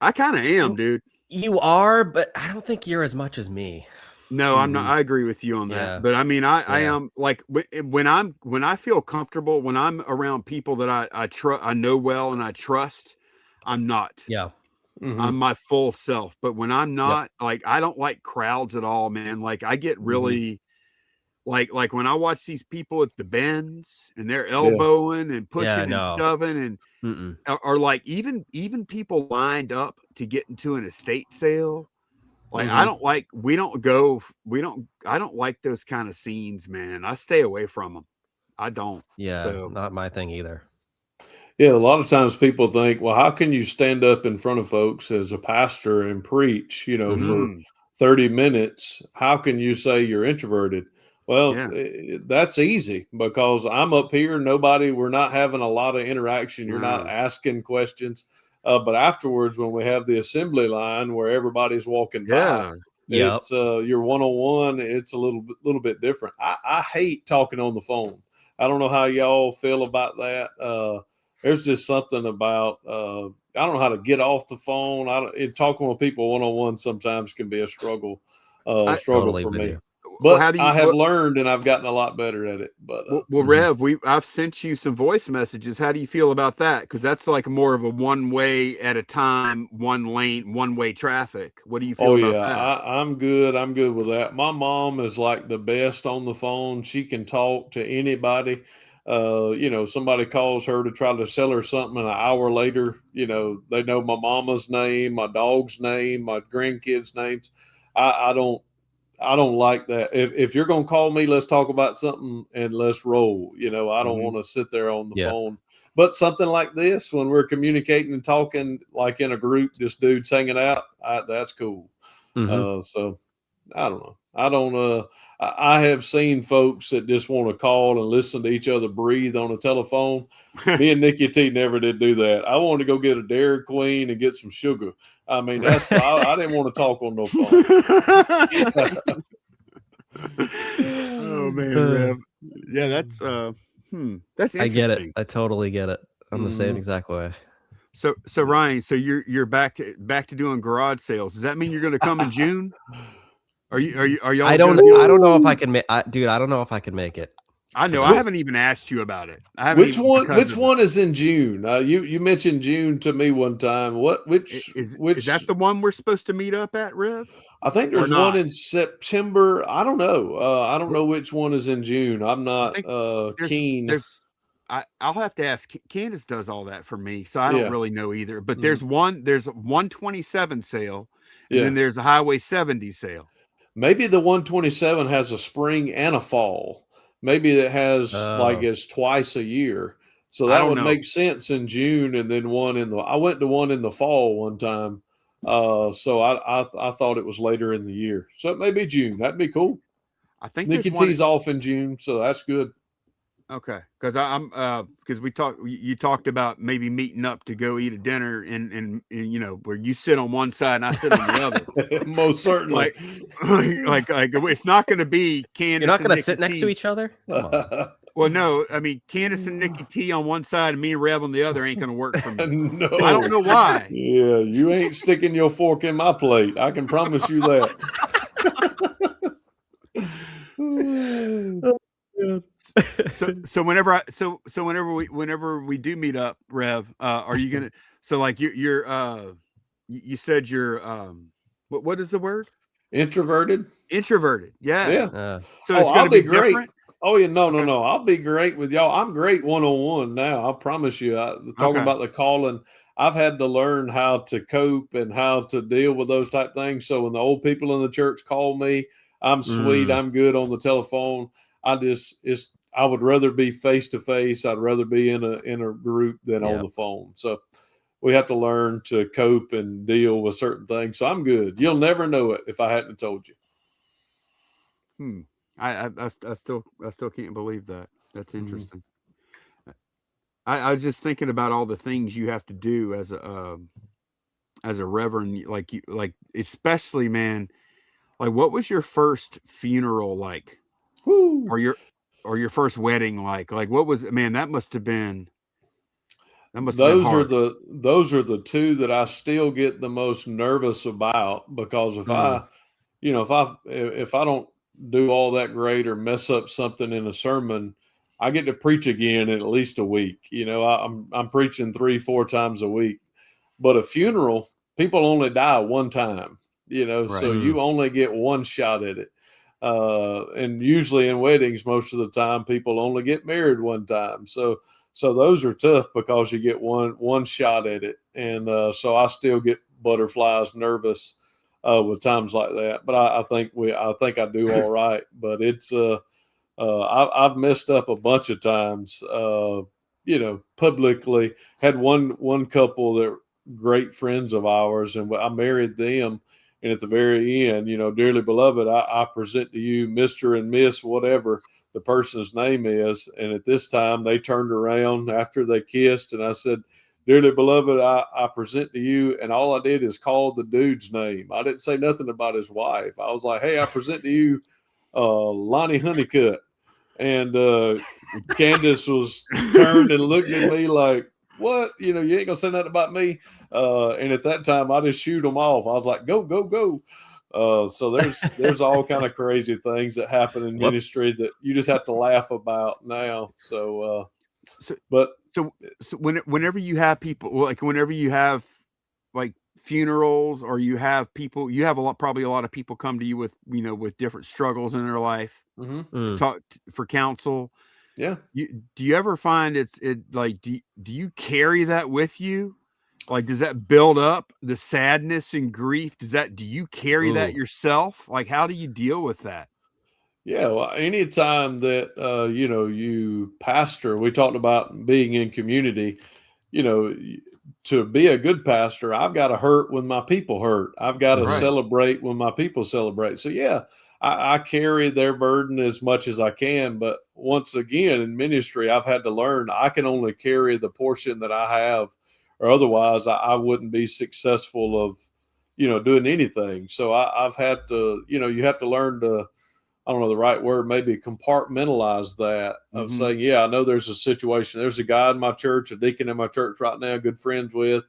I kind of am, dude. You are, but I don't think you're as much as me. No, I'm not. I agree with you on that. Yeah. But I mean, I am like when I feel comfortable, when I'm around people that I know well and I trust, I'm not. Yeah. I'm my full self. But when I'm not, like, I don't like crowds at all, man. Like I get really like when I watch these people at the bends and they're elbowing and pushing and shoving and or like even people lined up to get into an estate sale. Like I don't like I don't like those kind of scenes, man. I stay away from them. I don't. Yeah, so not my thing either. Yeah, a lot of times people think, well, how can you stand up in front of folks as a pastor and preach, for 30 minutes? How can you say you're introverted? Well, that's easy because I'm up here. We're not having a lot of interaction. You're not asking questions. But afterwards, when we have the assembly line where everybody's walking by, it's you're one-on-one. It's a little bit different. I hate talking on the phone. I don't know how y'all feel about that. There's just something about I don't know how to get off the phone. Talking with people one-on-one sometimes can be a struggle for me. But I have learned and I've gotten a lot better at it. But Rev, I've sent you some voice messages. How do you feel about that? Because that's like more of a one way at a time, one lane, one way traffic. What do you feel about that? I'm good. I'm good with that. My mom is like the best on the phone. She can talk to anybody. Somebody calls her to try to sell her something, and an hour later, they know my mama's name, my dog's name, my grandkids' names. I don't like that. If you're going to call me, let's talk about something and let's roll. I don't want to sit there on the phone. But something like this, when we're communicating and talking like in a group, just dudes hanging out, that's cool. So I don't know. I have seen folks that just want to call and listen to each other breathe on a telephone. Me and Nikki T never did do that. I wanted to go get a Dairy Queen and get some sugar. I mean, I didn't want to talk on no phone. Oh man, Rev. Yeah, that's interesting. I get it. I totally get it. I'm the same exact way. So Ryan, so you're back to doing garage sales. Does that mean you're going to come in June? Are y'all? I don't know if I can make. Dude, I don't know if I can make it. I know. I haven't even asked you about it. Which one is in June? You mentioned June to me one time. Which is that the one we're supposed to meet up at, Rev? I think there's one in September. I don't know. I don't know which one is in June. I'm not keen. I'll have to ask. Candace does all that for me, so I don't really know either. But there's a 127 sale, and then there's a Highway 70 sale. Maybe the 127 has a spring and a fall. Maybe it has it's twice a year. So that would make sense in June, and then I went to one in the fall one time. So I thought it was later in the year. So it may be June. That'd be cool. I think Nikki T's off in June, so that's good. Okay, because you talked about maybe meeting up to go eat a dinner and where you sit on one side and I sit on the other. Most certainly. Like it's not going to be Candace. You're not going to sit next to each other. Well, no, I mean Candace and Nikki T on one side and me and Rev on the other ain't going to work for me. No, I don't know why. Yeah, you ain't sticking your fork in my plate. I can promise you that. So whenever we do meet up, Rev, are you gonna? So like you said you're what is the word? Introverted. Introverted. Yeah. So it's I'll gonna be be great. different. Oh yeah, no. I'll be great with y'all. I'm great one-on-one now. I promise you. Talking about the calling, I've had to learn how to cope and how to deal with those type things. So when the old people in the church call me, I'm sweet. I'm good on the telephone. I would rather be face to face. I'd rather be in a group than on the phone. So we have to learn to cope and deal with certain things. So I'm good. You'll never know it if I hadn't told you. I still can't believe that. That's interesting. I was just thinking about all the things you have to do as a reverend, like especially, man, like what was your first funeral like? Woo. Or your first wedding like what was, man, that must have been Those hard. are the two that I still get the most nervous about, because if I don't do all that great or mess up something in a sermon, I get to preach again in at least a week. I'm preaching 3-4 times a week. But a funeral, people only die one time, so you only get one shot at it. And usually in weddings, most of the time, people only get married one time. So those are tough because you get one shot at it. And so I still get butterflies, nervous with times like that. But I think I do all right. But it's I've messed up a bunch of times. Publicly. Had one couple that great friends of ours, and I married them. And at the very end, dearly beloved, I present to you Mr. and Miss whatever the person's name is. And at this time, they turned around after they kissed, and I said, dearly beloved, I present to you. And all I did is call the dude's name. I didn't say nothing about his wife. I was like, hey, I present to you Lonnie Honeycutt. And Candace was turned and looked at me like, what? You ain't gonna say nothing about me. And at that time, I just shoot them off. I was like, go, go, go. So there's all kind of crazy things that happen in ministry that you just have to laugh about now. So whenever you have people, like whenever you have like funerals, or you have probably a lot of people come to you with with different struggles in their life, talk for counsel. Yeah. Do you ever find do you carry that with you? Like, does that build up the sadness and grief? Do you carry that yourself? Like, how do you deal with that? Yeah, well, anytime that you pastor, we talked about being in community. To be a good pastor, I've got to hurt when my people hurt. I've got to celebrate when my people celebrate. So yeah, I carry their burden as much as I can. But once again, in ministry, I've had to learn I can only carry the portion that I have, or otherwise I wouldn't be successful of doing anything. So I've had to you have to learn to, I don't know the right word, maybe compartmentalize that of saying, yeah, I know there's a situation. There's a guy in my church, a deacon in my church right now, good friends with.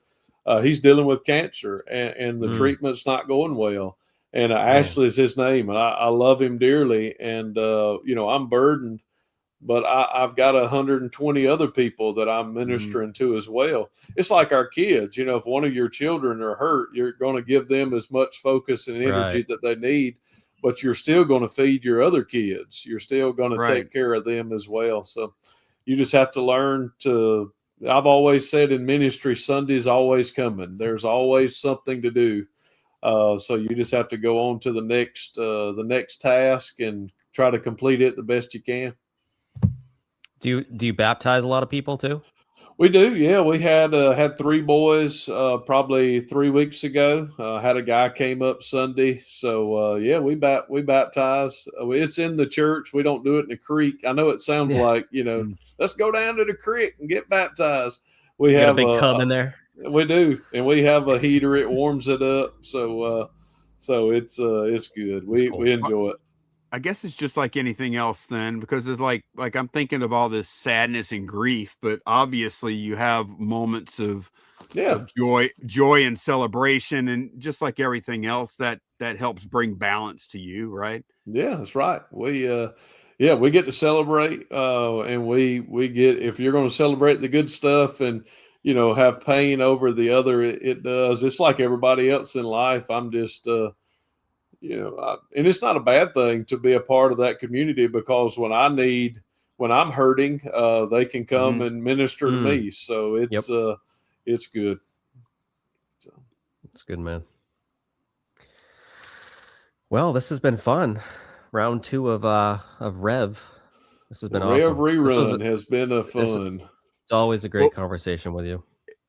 He's dealing with cancer, and the treatment's not going well. And Ashley is his name, and I love him dearly. And I'm burdened, but I've got 120 other people that I'm ministering to as well. It's like our kids. If one of your children are hurt, you're going to give them as much focus and energy that they need. But you're still going to feed your other kids. You're still going to take care of them as well. So you just have to learn to, I've always said in ministry, Sunday's always coming. There's always something to do. So you just have to go on to the next task and try to complete it the best you can. Do you baptize a lot of people too? We do, yeah. We had 3 boys probably 3 weeks ago. Had a guy came up Sunday, so yeah, we baptize. It's in the church. We don't do it in the creek. I know it sounds like let's go down to the creek and get baptized. We have a big tub in there. We do, and we have a heater. It warms it up, so it's good. We enjoy it. I guess it's just like anything else then, because it's like I'm thinking of all this sadness and grief, but obviously you have moments of joy and celebration, and just like everything else that helps bring balance to you, right? Yeah, that's right. We get to celebrate, and we get, if you're going to celebrate the good stuff and have pain over the other, it does. It's like everybody else in life. I'm just and it's not a bad thing to be a part of that community, because when I'm hurting, they can come and minister to me. So it's good. So. It's good, man. Well, this has been fun. Round 2 of Rev. This has been awesome. Rev Rerun has been a fun. It's always a great conversation with you.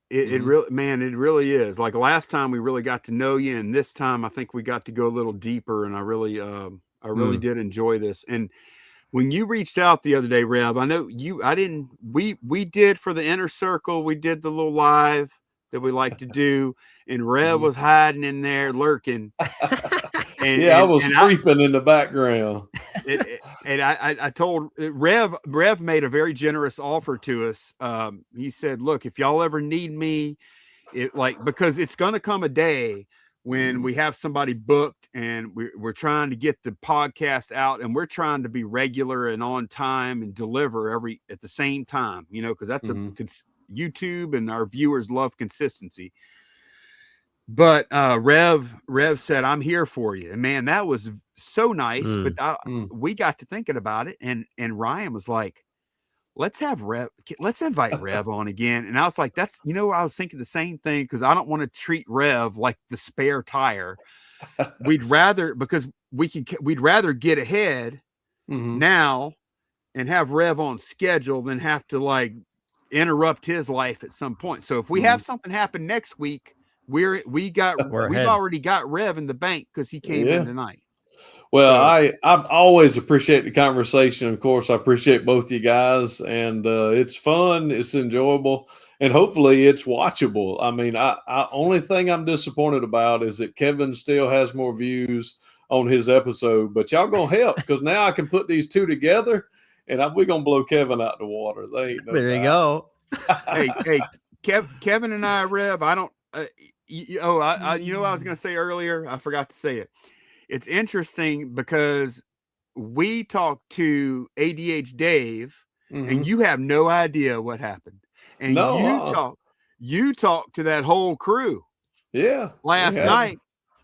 It really is. Like last time we really got to know you, and this time I think we got to go a little deeper, and I really did enjoy this. And when you reached out the other day, Rev, I know we did for the inner circle, we did the little live that we like to do, and Rev was hiding in there lurking. I was creeping in the background. And I told Rev made a very generous offer to us. He said, look, if y'all ever need me, because it's going to come a day when we have somebody booked and we're trying to get the podcast out, and we're trying to be regular and on time and deliver at the same time, because that's YouTube, and our viewers love consistency. But Rev said, I'm here for you. And man, that was so nice. But we got to thinking about it, and Ryan was like, let's invite Rev on again. And I was like, I was thinking the same thing, because I don't want to treat Rev like the spare tire. We'd rather get ahead now and have Rev on schedule than have to interrupt his life at some point. So if we have something happen next week, we've already got Rev in the bank, because he came in tonight. Well, I've always appreciate the conversation. Of course, I appreciate both you guys, and it's fun, it's enjoyable, and hopefully it's watchable. I mean, only thing I'm disappointed about is that Kevin still has more views on his episode, but y'all gonna help, because now I can put these two together, and we're gonna blow Kevin out the water. There you go. Hey, Kevin and I, Rev, I don't. I was going to say earlier, I forgot to say it. It's interesting because we talked to ADH Dave, and you have no idea what happened. And you talked to that whole crew last night,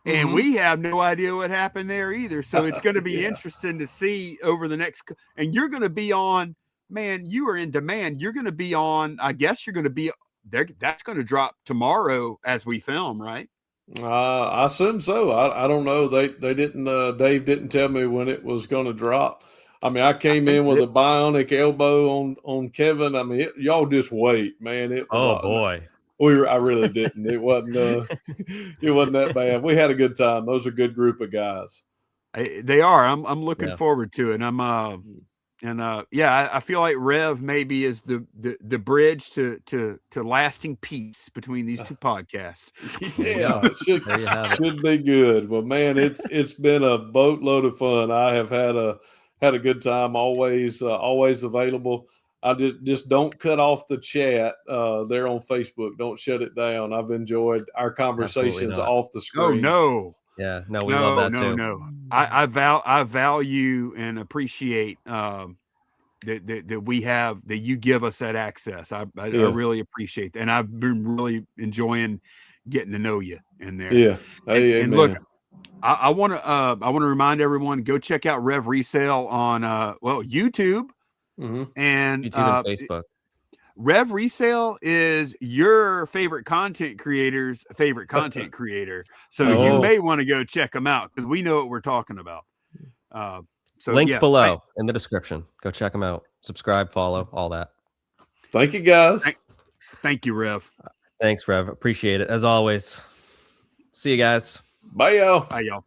and we have no idea what happened there either. So it's going to be interesting to see over the next, and you're going to be on, man, you are in demand. You're going to be on, I guess you're going to be there. That's going to drop tomorrow as we film, right? I assume so. I don't know. They didn't. Dave didn't tell me when it was going to drop. I mean, I came in with a bionic elbow on Kevin. I mean, y'all just wait, man. It was, boy. I really didn't. It wasn't. It wasn't that bad. We had a good time. Those are a good group of guys. They are. I'm looking forward to it. I feel like Rev maybe is the bridge to lasting peace between these two podcasts. Should be good. Well, man, it's been a boatload of fun. I have had a good time. Always available. I just don't cut off the chat there on Facebook. Don't shut it down. I've enjoyed our conversations off the screen. Oh no. Yeah, no, we love that too. No. I value and appreciate that we have, that you give us that access. I really appreciate that, and I've been really enjoying getting to know you in there. Yeah, and look, I want to remind everyone, go check out Rev Resale on YouTube and Facebook. Rev Resale is your favorite content creator's favorite content creator. So you may want to go check them out, because we know what we're talking about. So links below in the description. Go check them out. Subscribe, follow, all that. Thank you, guys. Thank you, Rev. Thanks, Rev. Appreciate it. As always. See you guys. Bye, y'all. Bye, y'all.